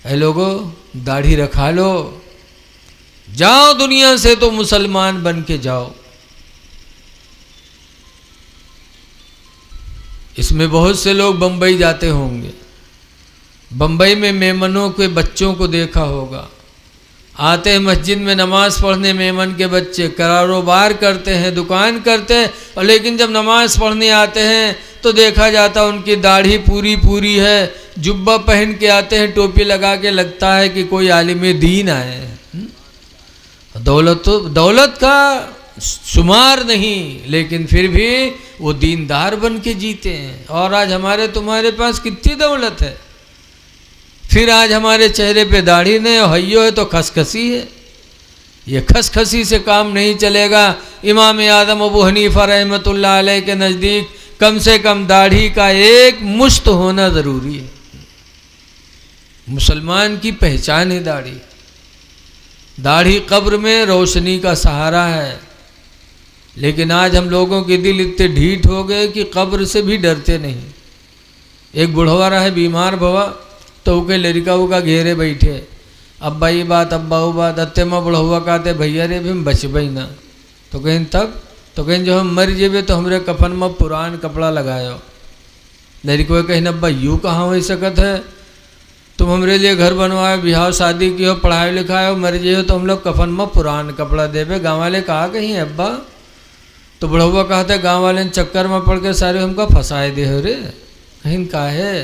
ऐ लोगों दाढ़ी रखा लो, जाओ दुनिया से तो मुसलमान बन के जाओ। इसमें बहुत से लोग बम्बई जाते होंगे। बम्बई में मेमनों के बच्चों को देखा होगा, आते हैं मस्जिद में नमाज़ पढ़ने, मेमन के बच्चे कारोबार करते हैं, दुकान करते हैं, और लेकिन जब नमाज़ पढ़ने आते हैं तो देखा जाता उनकी दाढ़ी पूरी पूरी है, जुब्बा पहन के आते हैं, टोपी लगा के, लगता है कि कोई आलिम दीन आए हैं। दौलत का शुमार नहीं, लेकिन फिर भी वो दीनदार बन के जीते हैं। और आज हमारे तुम्हारे पास कितनी दौलत है, फिर आज हमारे चेहरे पे दाढ़ी नहीं, और हइयो है तो खसखसी है। ये खसखसी से काम नहीं चलेगा। इमाम आदम अबू हनीफा रहमतुल्लाह अलैह के नज़दीक कम से कम दाढ़ी का एक मुश्त होना ज़रूरी है। मुसलमान की पहचान है दाढ़ी। दाढ़ी कब्र में रोशनी का सहारा है। लेकिन आज हम लोगों के दिल इतने ढीठ हो गए कि कब्र से भी डरते नहीं। एक बुढ़वा रहा है बीमार भवा, तो उके लड़का उका घेरे बैठे, अब्बा ये बात अब्बा वो बात, अत्ते माँ बुढ़वा कहते भैया रे भी हम बचबई ना। तो कहीं तब तो कहीं जो हम मर जेबे तो हमरे कफन में पुरान कपड़ा लगायो। लड़को कहीं अब्बा यूँ कहाँ हो सकत है, तुम हमरे लिए घर बनवाए, बिहाव शादी की हो, पढ़ाई लिखाए हो, मर जे हो तो हम लोग कफन में पुरान कपड़ा देवे। गाँव वाले कहा कहीं अब्बा, तो बुढ़वा कहते गाँव वाले चक्कर में पड़ के सारे हमका फंसाए दे हो रे। कहीं का है,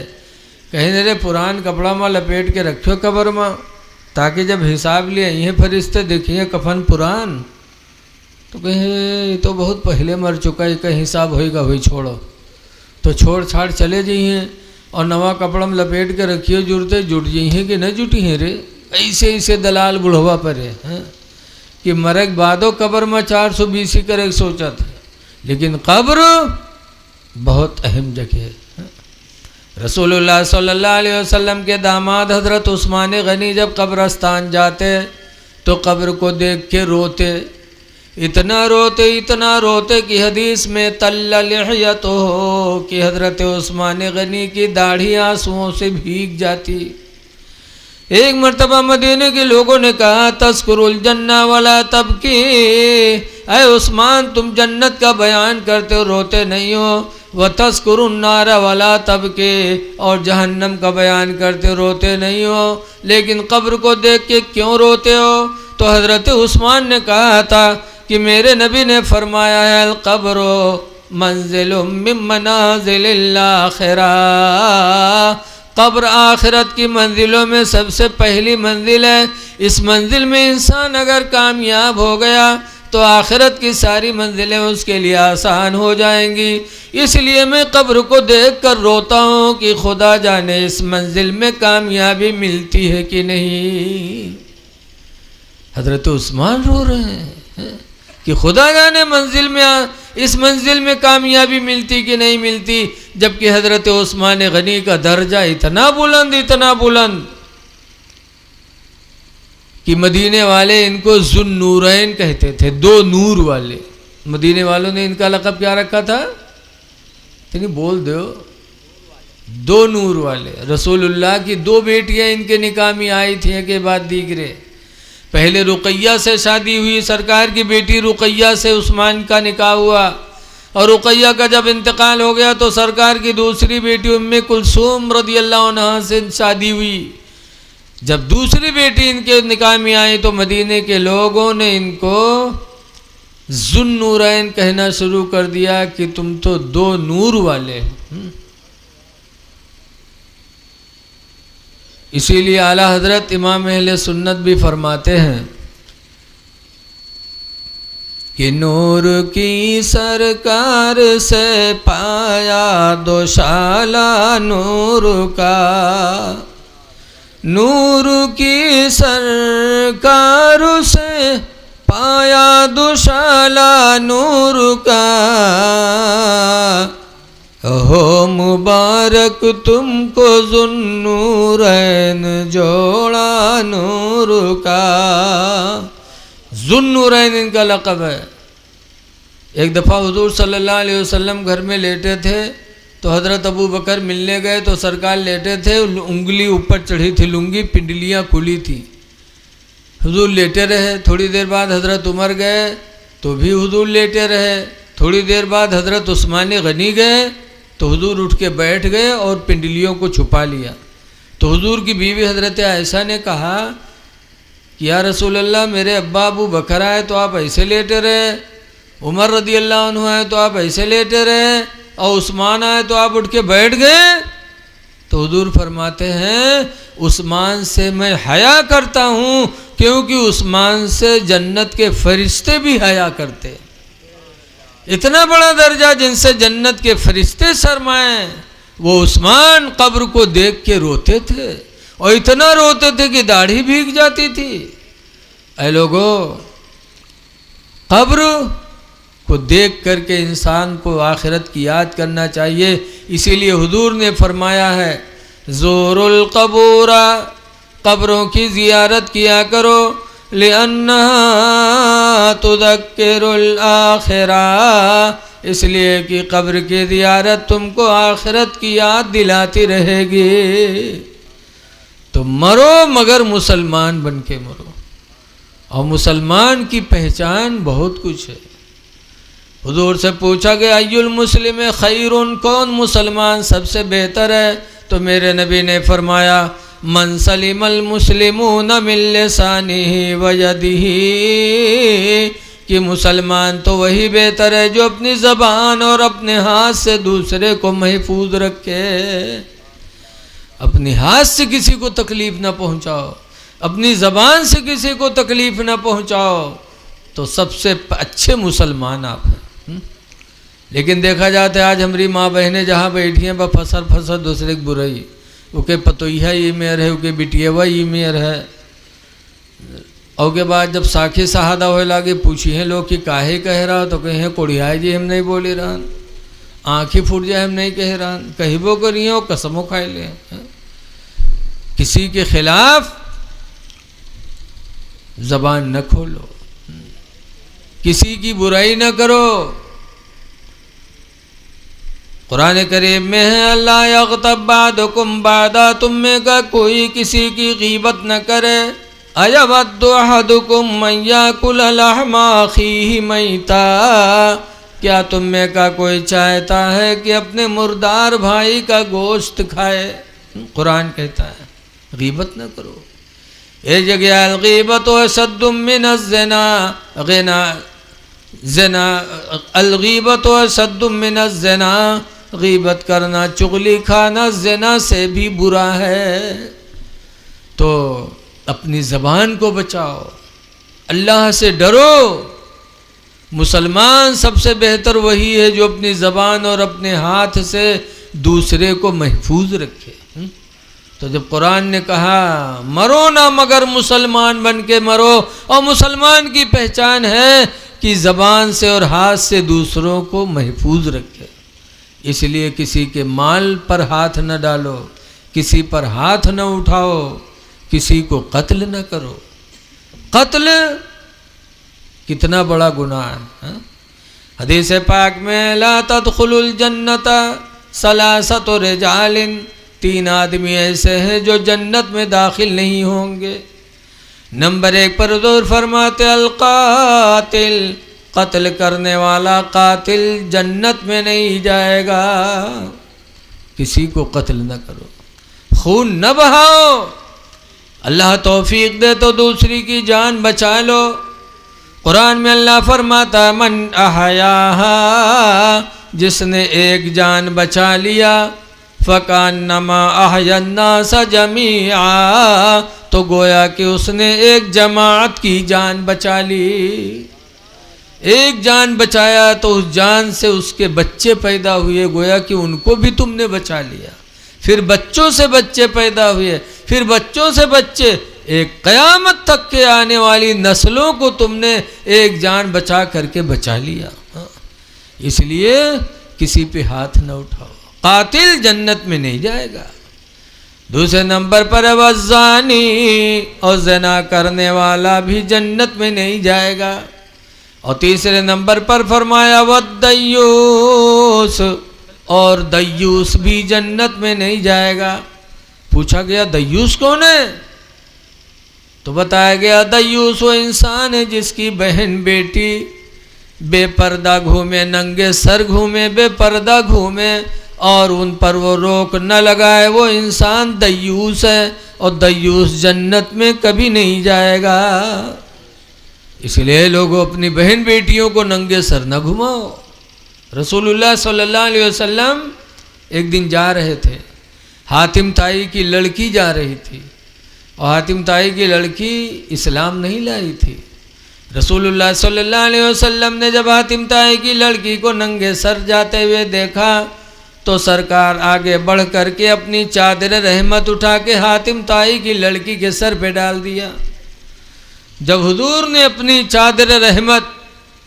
कहीं रे पुरान कपड़ा में लपेट के रखियो कब्र में, ताकि जब हिसाब लिए ये फरिश्ते देखिए कफन पुरान, तो कहीं तो बहुत पहले मर चुका है, कहीं हिसाब होएगा वही छोड़ो, तो छोड़ छाड़ चले जाइए और नवा कपड़ा में लपेट के रखिए, जुड़ते जुट जाइए कि न जुटी हैं रे। ऐसे ऐसे दलाल बुढ़वा पर है कि मरे के बादो कब्र में 420 करे सोचा था, लेकिन कब्र बहुत अहम जगह है। रसूलुल्लाह सल्लल्लाहु अलैहि वसल्लम के दामाद हजरत उस्मान गनी जब कब्रस्तान जाते तो कब्र को देख के रोते, इतना रोते कि हदीस में तल्ला लिहयतो हो कि हजरत उस्मान गनी की दाढ़ी आंसुओं से भीग जाती। एक मर्तबा मदीने के लोगों ने कहा तस्कुरुल जन्ना वाला तबकी, अय उस्मान तुम जन्नत का बयान करते हो रोते नहीं हो, व तस्कुरुन नारा वाला तबके, और जहन्नम का बयान करते हो रोते नहीं हो, लेकिन कब्र को देख के क्यों रोते हो। तो हजरत उस्मान ने कहा था कि मेरे नबी ने फरमाया है अल कब्रो मंजिलुम मिन मनाजिलिल आखिरा, कब्र आखिरत की मंजिलों में सबसे पहली मंजिल है। इस मंजिल में इंसान अगर कामयाब हो गया तो आखिरत की सारी मंजिलें उसके लिए आसान हो जाएंगी। इसलिए मैं कब्र को देख कर रोता हूँ कि खुदा जाने इस मंजिल में कामयाबी मिलती है कि नहीं। हजरत उस्मान रो रहे हैं कि खुदा जाने मंजिल में इस मंजिल में कामयाबी मिलती कि नहीं मिलती, जबकि हजरत उस्मान गनी का दर्जा इतना बुलंद कि मदीने वाले इनको जुन्नूरैन कहते थे, दो नूर वाले। मदीने वालों ने इनका लक़ब क्या रखा था, नहीं बोल दो, दो नूर वाले। रसूलुल्लाह की दो बेटियां इनके निकाह में आई थी के बाद दीगरे। पहले रुकैया से शादी हुई, सरकार की बेटी रुकैया से उस्मान का निकाह हुआ, और रुकैया का जब इंतकाल हो गया तो सरकार की दूसरी बेटी उम्मे कुलसूम रदियल्लाहु अन्हा से शादी हुई। जब दूसरी बेटी इनके निकाह में आई तो मदीने के लोगों ने इनको जुन्नूरैन कहना शुरू कर दिया कि तुम तो दो नूर वाले। इसीलिए आला हजरत इमाम अहले सुन्नत भी फरमाते हैं कि नूर की सरकार से पाया दोशाला नूर का, नूर की सरकार से पाया दुशाला नूर का, हो मुबारक तुमको जुन्नूरैन जोड़ा नूर का। जुन्नूरैन इनका लक़ब है। एक दफ़ा हुजूर सल्लल्लाहु अलैहि वसल्लम घर में लेटे थे तो हज़रत अबू बकर मिलने गए तो सरकार लेटे थे, उंगली ऊपर चढ़ी थी, लुंगी पिंडलियाँ खुली थी। हुजूर लेटे रहे। थोड़ी देर बाद हज़रत उमर गए तो भी हुजूर लेटे रहे। थोड़ी देर बाद हज़रत उस्मान गनी गए तो हुजूर उठ के बैठ गए और पिंडलियों को छुपा लिया। तो हुजूर की बीवी हज़रत आयशा ने कहा कि या रसूल अल्लाह, मेरे अब्बा अबू बकर आए तो आप ऐसे लेटे रहे, उमर रदियल्लाहु अन्हु आए तो आप ऐसे लेटे रहे, और उस्मान आए तो आप उठ के बैठ गए। तो हुजूर फरमाते हैं उस्मान से मैं हया करता हूँ, क्योंकि उस्मान से जन्नत के फरिश्ते भी हया करते। इतना बड़ा दर्जा जिनसे जन्नत के फरिश्ते शर्माए, वो उस्मान कब्र को देख के रोते थे, और इतना रोते थे कि दाढ़ी भीग जाती थी। ऐ लोगों, कब्र को देख करके इंसान को आखिरत की याद करना चाहिए। इसीलिए हुजूर ने फरमाया है ज़ोरुल कबूरा, कब्रों की ज़ियारत किया करो। लिअन्नहा तुज़क्किरुल आखिरा, इसलिए कि कब्र की ज़ियारत तुमको आखिरत की याद दिलाती रहेगी। तो मरो मगर मुसलमान बन के मरो। और मुसलमान की पहचान बहुत कुछ है। हुजूर से पूछा गया अय्युल मुस्लिम खैरुन, कौन मुसलमान सबसे बेहतर है? तो मेरे नबी ने फरमाया मन सलिमल मुस्लिमून मिन लिसानिही व यदिही, कि मुसलमान तो वही बेहतर है जो अपनी ज़बान और अपने हाथ से दूसरे को महफूज रखे। अपने हाथ से किसी को तकलीफ़ ना पहुँचाओ, अपनी ज़बान से किसी को तकलीफ़ ना पहुँचाओ, तो सबसे अच्छे मुसलमान आप हैं। लेकिन देखा जाता है आज हमारी माँ बहनें जहाँ बैठी हैं वह फसर दूसरे की बुराई, उके पतोइया ये मेयर है, उके बिटियावा ये मेयर है। और के बाद जब साखी शहादा होए लागे पूछी हैं लोग कि काहे कह रहा, तो कहे कोड़ियाए जी हम नहीं बोले रहन, आँखें फूट जाए हम नहीं कह रहा, कहबो करिए और कसमों खाए ले। किसी के खिलाफ जबान न खोलो, किसी की बुराई न करो। कुरान करीम में है अल्लाह यग़्तब बादुकुम बादा, तुम में का कोई किसी की गीबत न करे। अयवद्दु अहदुकुम मन याकुल लहमा अखीहि मैता, क्या तुम में का कोई चाहता है कि अपने मुर्दार भाई का गोश्त खाए? कुरान कहता है गीबत न करो। ये जगह अलगीबत अशद्दु मिनज़ ज़िना, ज़िना अलगीबत अशद्दु मिनज़ ज़िना, गीबत करना चुगली खाना ज़िना से भी बुरा है। तो अपनी ज़बान को बचाओ, अल्लाह से डरो। मुसलमान सबसे बेहतर वही है जो अपनी ज़बान और अपने हाथ से दूसरे को महफूज रखे। तो जब कुरान ने कहा मरो ना मगर मुसलमान बन के मरो, और मुसलमान की पहचान है कि ज़बान से और हाथ से दूसरों को महफूज रखे। इसलिए किसी के माल पर हाथ न डालो, किसी पर हाथ न उठाओ, किसी को कत्ल न करो। कत्ल कितना बड़ा गुनाह है। हदीस पाक में ला तदखुलुल जन्नत सलासतु रिजालिन, 3 आदमी ऐसे हैं जो जन्नत में दाखिल नहीं होंगे। नंबर 1 पर हुज़ूर फरमाते अल कातिल, कत्ल करने वाला कातिल जन्नत में नहीं जाएगा। किसी को कत्ल न करो, खून न बहाओ। अल्लाह तौफीक दे तो दूसरी की जान बचा लो। कुरान में अल्लाह फरमाता मन अहयाहा, जिसने एक जान बचा लिया, फ़कान्नमा अहयन्नास जमीआ, तो गोया कि उसने एक जमात की जान बचा ली। एक जान बचाया तो उस जान से उसके बच्चे पैदा हुए, गोया कि उनको भी तुमने बचा लिया। फिर बच्चों से बच्चे पैदा हुए, फिर बच्चों से बच्चे, एक क़यामत तक के आने वाली नस्लों को तुमने एक जान बचा करके बचा लिया। इसलिए किसी पे हाथ न उठाओ। कातिल जन्नत में नहीं जाएगा। दूसरे नंबर पर वज़ानी, और ज़ना करने वाला भी जन्नत में नहीं जाएगा। और तीसरे नंबर पर फरमाया वद्दय्यूस, और दय्यूस भी जन्नत में नहीं जाएगा। पूछा गया दय्यूस कौन है? तो बताया गया दय्यूस वो इंसान है जिसकी बहन बेटी बेपर्दा घूमे, नंगे सर घूमे, बेपर्दा घूमे, और उन पर वो रोक न लगाए, वो इंसान दय्यूस है। और दय्यूस जन्नत में कभी नहीं जाएगा। इसलिए लोगों अपनी बहन बेटियों को नंगे सर न घुमाओ। रसूलुल्लाह सल्लल्लाहु अलैहि वसल्लम एक दिन जा रहे थे, हातिम ताई की लड़की जा रही थी, और हातिम ताई की लड़की इस्लाम नहीं लाई थी। रसूलुल्लाह सल्लल्लाहु अलैहि वसल्लम ने जब हातिम ताई की लड़की को नंगे सर जाते हुए देखा, तो सरकार आगे बढ़ करके अपनी चादर रहमत उठा के हातिम ताई की लड़की के सर पे डाल दिया। जब हुजूर ने अपनी चादर रहमत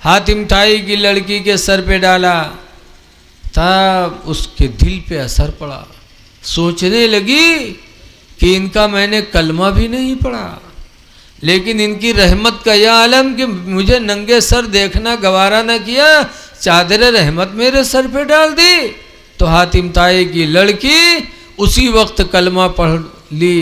हातिम ताई की लड़की के सर पे डाला, तब उसके दिल पे असर पड़ा। सोचने लगी कि इनका मैंने कलमा भी नहीं पढ़ा, लेकिन इनकी रहमत का यह आलम कि मुझे नंगे सर देखना गवारा न किया, चादर रहमत मेरे सर पे डाल दी। तो हातिम ताई की लड़की उसी वक्त कलमा पढ़ ली,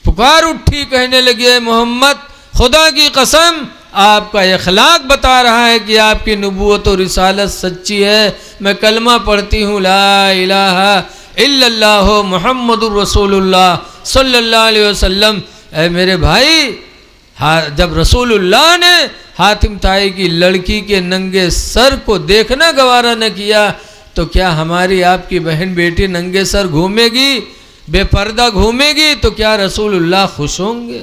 पुकार उठी, कहने लगी मोहम्मद खुदा की कसम आपका अखलाक बता रहा है कि आपकी नबूवत और रिसालत सच्ची है। मैं कलमा पढ़ती हूँ ला इलाहा इल्लल्लाह मुहम्मदुर रसूलुल्लाह सल्लल्लाहु अलैहि वसल्लम। ऐ मेरे भाई, जब रसूलुल्लाह ने हातिम ताई की लड़की के नंगे सर को देखना गवारा न किया, तो क्या हमारी आपकी बहन बेटी नंगे सर घूमेगी, बेपर्दा घूमेगी, तो क्या रसूलुल्लाह खुश होंगे?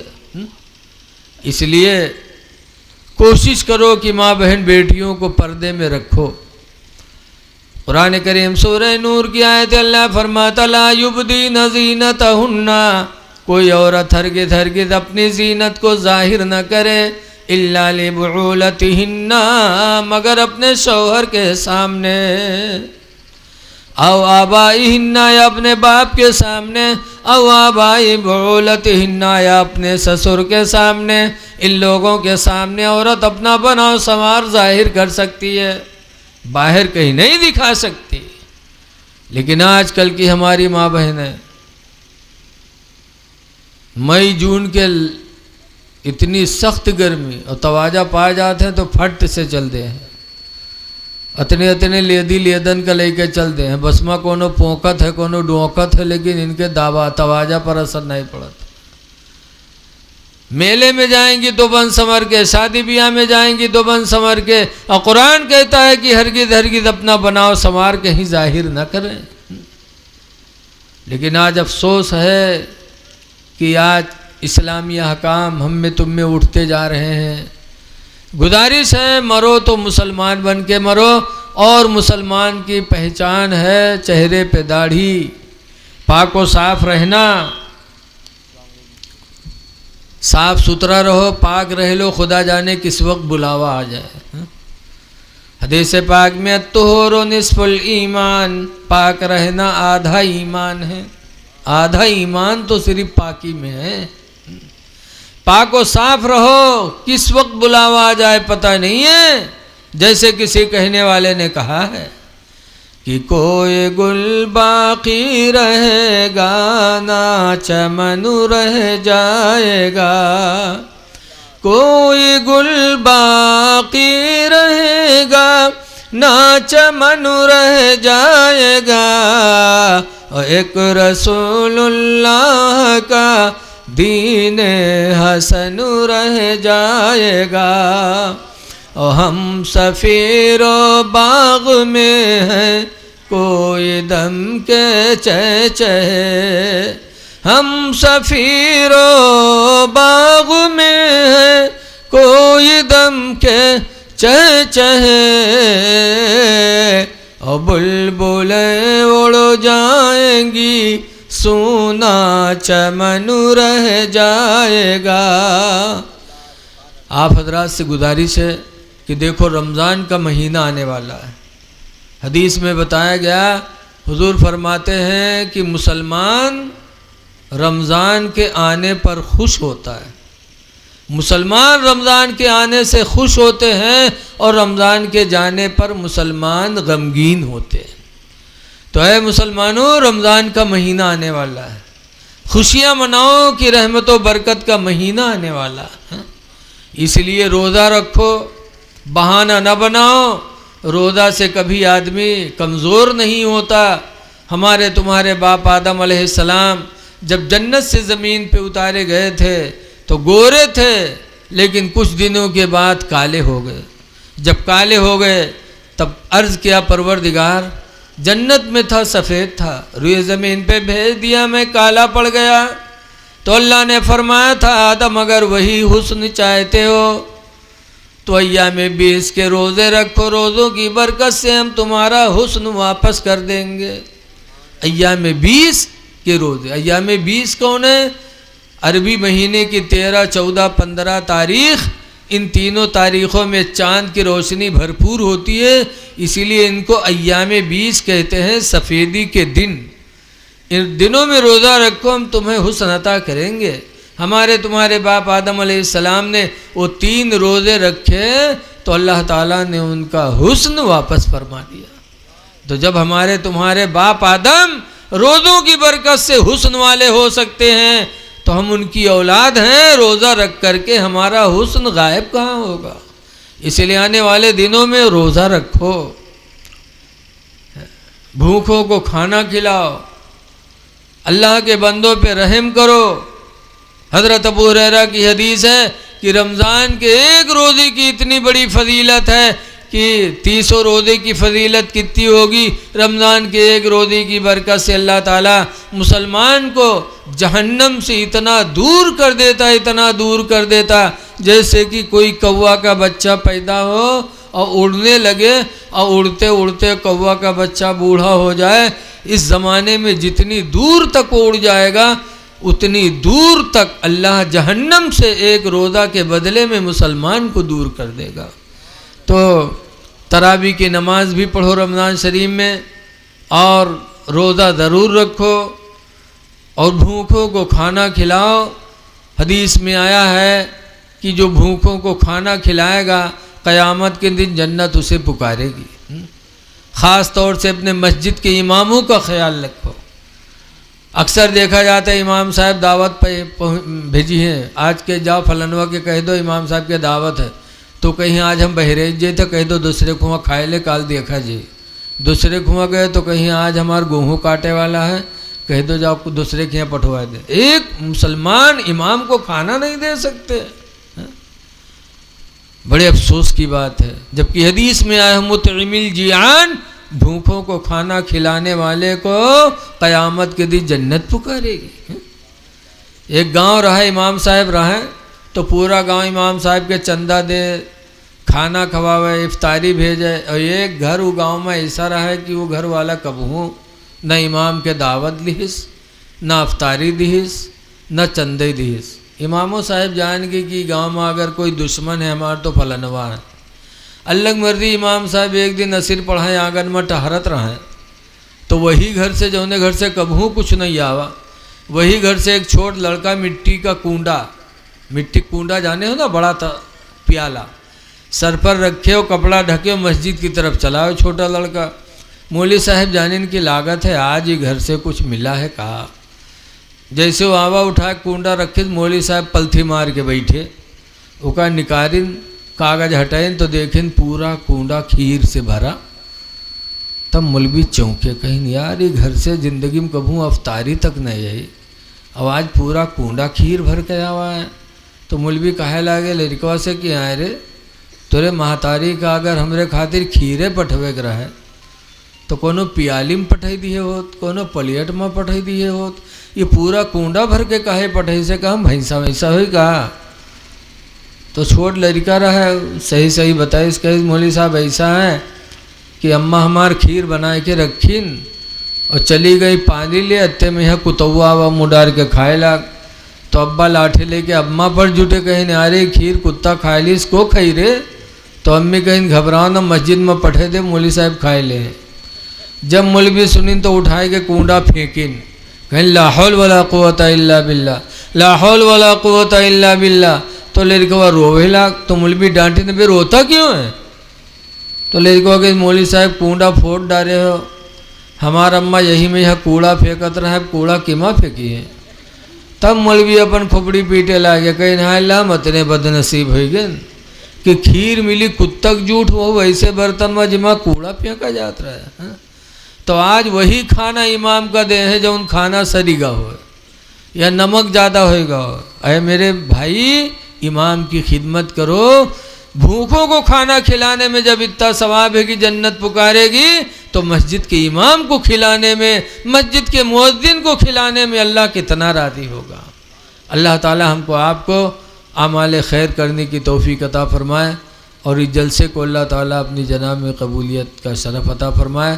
इसलिए कोशिश करो कि माँ बहन बेटियों को पर्दे में रखो। कुरान करीम सूरह नूर की आयत अल्लाह फरमाता ला युबदीन ज़ीनतहुन्ना, कोई औरत हरगिज़ अपनी जीनत को जाहिर न करे, इल्ला लिबुलतिहिन्ना, मगर अपने शौहर के सामने, औ आबाइहिन्ना, या अपने बाप के सामने, औ आबाई बुलतिहिन्ना, या अपने ससुर के सामने। इन लोगों के सामने औरत अपना बनाव संवार जाहिर कर सकती है, बाहर कहीं नहीं दिखा सकती। लेकिन आजकल की हमारी माँ बहनें मई जून के इतनी सख्त गर्मी और तवाजा पा जाते हैं तो फट से चलते हैं, अतने लेदी लेदन का लेके चलते हैं। बसमा कोनो पोकत है कोनो डोकत है, लेकिन इनके दावा तवाजा पर असर नहीं पड़ता। मेले में जाएंगी तो बन संवर के, शादी ब्याह में जाएंगी तो बन संवर के, और कुरान कहता है कि हरगिज़ अपना बनाव संवार के ही जाहिर न करें। लेकिन आज अफसोस है कि आज इस्लामी अहकाम हम में तुम में उठते जा रहे हैं। गुजारिश है मरो तो मुसलमान बन के मरो, और मुसलमान की पहचान है चेहरे पे दाढ़ी, पाको साफ रहना, साफ सुथरा रहो, पाक रह लो, खुदा जाने किस वक्त बुलावा आ जाए। हदीस पाक में अत्तुहुरु निस्फुल ईमान, पाक रहना आधा ईमान है। आधा ईमान तो सिर्फ पाकी में है। पाको साफ रहो, किस वक्त बुलावा आ जाए पता नहीं है। जैसे किसी कहने वाले ने कहा है कि कोई गुल बाकी रहेगा ना चमन रह जाएगा, कोई गुल बाकी रहेगा ना चमन रह जाएगा, और एक रसूलुल्लाह का दीन हसन रह जाएगा। और हम सफीरो बाग में हैं कोई दम के चहे, हम सफीरो बाग में हैं कोई दम के चहे, और बुलबुलें उड़ जाएंगी सोना चमन रह जाएगा। आप हजरात से गुजारिश है कि देखो रमज़ान का महीना आने वाला है। हदीस में बताया गया, हुजूर फरमाते हैं कि मुसलमान रमज़ान के आने पर खुश होता है। मुसलमान रमज़ान के आने से खुश होते हैं और रमज़ान के जाने पर मुसलमान गमगीन होते हैं। तो है मुसलमानों, रमज़ान का महीना आने वाला है, खुशियाँ मनाओ कि रहमत व बरकत का महीना आने वाला है। इसलिए रोज़ा रखो, बहाना न बनाओ। रोज़ा से कभी आदमी कमज़ोर नहीं होता। हमारे तुम्हारे बाप आदम अलैहिस्सलाम जब जन्नत से ज़मीन पे उतारे गए थे तो गोरे थे, लेकिन कुछ दिनों के बाद काले हो गए। जब काले हो गए तब अर्ज़ किया, परवरदिगार जन्नत में था सफ़ेद था, रुए ज़मीन पे भेज दिया मैं काला पड़ गया। तो अल्लाह ने फरमाया था, आदम अगर वही हुस्न चाहते हो तो अय्याम 20 के रोज़े रखो, रोज़ों की बरकत से हम तुम्हारा हुस्न वापस कर देंगे। अय्याम 20 के रोज़े, अय्याम 20 कौन है? अरबी महीने की 13, 14, 15 तारीख़। इन तीनों तारीख़ों में चाँद की रोशनी भरपूर होती है, इसीलिए इनको अय्याम 20 कहते हैं, सफ़ेदी के दिन। इन दिनों में रोज़ा रखो, हम तुम्हें हुस्न अता करेंगे। हमारे तुम्हारे बाप आदम अलैहिस्सलाम ने वो 3 रोज़े रखे तो अल्लाह ताला ने उनका हुस्न वापस फरमा दिया। तो जब हमारे तुम्हारे बाप आदम रोज़ों की बरकत से हुस्न वाले हो सकते हैं तो हम उनकी औलाद हैं, रोज़ा रख करके हमारा हुस्न गायब कहाँ होगा। इसलिए आने वाले दिनों में रोज़ा रखो, भूखों को खाना खिलाओ, अल्लाह के बंदों पे रहम करो। हज़रत अबू हुरैरा की हदीस है कि रमज़ान के एक रोज़े की इतनी बड़ी फजीलत है कि 300 रोज़े की फजीलत कितनी होगी। रमज़ान के एक रोज़े की बरकत से अल्लाह ताला मुसलमान को जहन्नम से इतना दूर कर देता, इतना दूर कर देता, जैसे कि कोई कौवा का बच्चा पैदा हो और उड़ने लगे और उड़ते उड़ते कौवा का बच्चा बूढ़ा हो जाए। इस ज़माने में जितनी दूर तक उड़ जाएगा उतनी दूर तक अल्लाह जहन्नम से एक रोज़ा के बदले में मुसलमान को दूर कर देगा। तो तरावी की नमाज भी पढ़ो रमज़ान शरीफ में, और रोज़ा ज़रूर रखो, और भूखों को खाना खिलाओ। हदीस में आया है कि जो भूखों को खाना खिलाएगा क़यामत के दिन जन्नत उसे पुकारेगी। ख़ास तौर से अपने मस्जिद के इमामों का ख्याल रखो। अक्सर देखा जाता है इमाम साहब दावत पे भेजी है, आज के जाओ फलनवा के कह दो इमाम साहब के दावत है, तो कहीं आज हम बहरेज जे तो कह दो दूसरे कुआं खाए ले काल देखा जी। दूसरे कुआं गए तो कहीं आज हमार गेहूँ काटे वाला है, कह दो जाओ दूसरे के यहाँ पठवा दे। एक मुसलमान इमाम को खाना नहीं दे सकते, बड़े अफसोस की बात है। जबकि हदीस में आया मुतइमिल जियान, भूखों को खाना खिलाने वाले को क़यामत के दिन जन्नत पुकारेगी। एक गांव रहा, इमाम साहब रहे, तो पूरा गांव इमाम साहब के चंदा दे, खाना खवावे, इफ्तारी भेजे। और एक घर वो गांव में ऐसा रहा है कि वो घर वाला कबहू न इमाम के दावत लिहिस, न इफ्तारी दिहिस, न चंदे दिहिस। इमामों साहब जान गए कि गांव में अगर कोई दुश्मन है हमारा तो फलनवा है। अल्लाह मर्जी इमाम साहब एक दिन नसीर पढ़ाए आंगन में टहरत रहे, तो वही घर से जौने घर से कबहू कुछ नहीं आवा, वही घर से एक छोट लड़का मिट्टी का कूंडा, मिट्टी कूंडा जाने हो ना, बड़ा था प्याला, सर पर रखे हो, कपड़ा ढके हो, मस्जिद की तरफ चला हो छोटा लड़का। मौली साहब जाने की लागत है आज ही घर से कुछ मिला है कहा। जैसे वो आवा उठा कूंडा रखे, मौली साहब पलथी मार के बैठे, उका निकारिन कागज हटाइन तो देखें पूरा कूंडा खीर से भरा। तब मौलवी चौंके, कहीं यार ये घर से ज़िंदगी में कभू अफ्तारी तक नहीं आई, अब आज पूरा कूंडा खीर भर के आवा है। तो मौलवी कहे लागे लड़कवा से कि आए रे तोरे महतारी का अगर हमरे खातिर खीरे पठवे के रहे तो कोनो पियाली में पठाई दिए होत, कोनो पलियट में पठाई दिए होत, ये पूरा कूंडा भर के काहे पठाई से कहा भैंसा वैसा हुई कहा। तो छोट लड़का रहा है, सही सही बताए इसका मौली साहब ऐसा है कि अम्मा हमार खीर बना के रखीन और चली गई पानी ले, अत्ते में यहाँ कुतौआ व मुडार के खाए लाग। तो अब्बा लाठे लेके अम्मा पर जुटे, कहीं अरे खीर कुत्ता खाए ली, इसको खाई रे। तो अम्मी कहीं घबराओ ना, मस्जिद में पठे दे, मौली साहब खाए ले। जब मौलवी सुनी तो उठाए के कूंडा फेंकिन, कहीं ला हौल वला कुव्वता इल्ला बिल्लाह, ला हौल वला कुव्वता इल्ला बिल्लाह। तो लड़का रोवे लाग, तो मौलवी डांटे ने, रोता क्यों है? तो लड़का के मौली साहब कूंडा फोड़ डाले हो, हमारा अम्मा यही में यह कूड़ा फेंकत रहा है, कूड़ा किमा फेंकी है। तब मौलवी अपन खोपड़ी पीटे लागे, कहीं ना मतने बदनसीब हो गए कि खीर मिली कुत्तक जूठ हो, वैसे बर्तन में जिमा कूड़ा फेंका जाता रहा है। तो आज वही खाना इमाम का दे है जो उन खाना सरीगा हो या नमक ज़्यादा होएगा हो। अरे मेरे भाई, इमाम की खिदमत करो। भूखों को खाना खिलाने में जब इतना सवाब है कि जन्नत पुकारेगी, तो मस्जिद के इमाम को खिलाने में, मस्जिद के मुअज्जिन को खिलाने में अल्लाह कितना राज़ी होगा। अल्लाह ताला हमको आपको आमाल खैर करने की तौफीक अता फरमाए और इस जलसे को अल्लाह ताला अपनी जनाब में कबूलियत का शरफ अता फरमाए।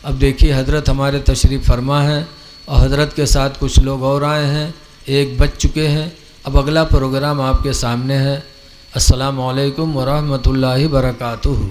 अब देखिए हज़रत हमारे तशरीफ़ फरमा है और हज़रत के साथ कुछ लोग और आए हैं, एक बज चुके हैं। अब अगला प्रोग्राम आपके सामने है। अस्सलामु अलैकुम व रहमतुल्लाहि व बरकातुहू।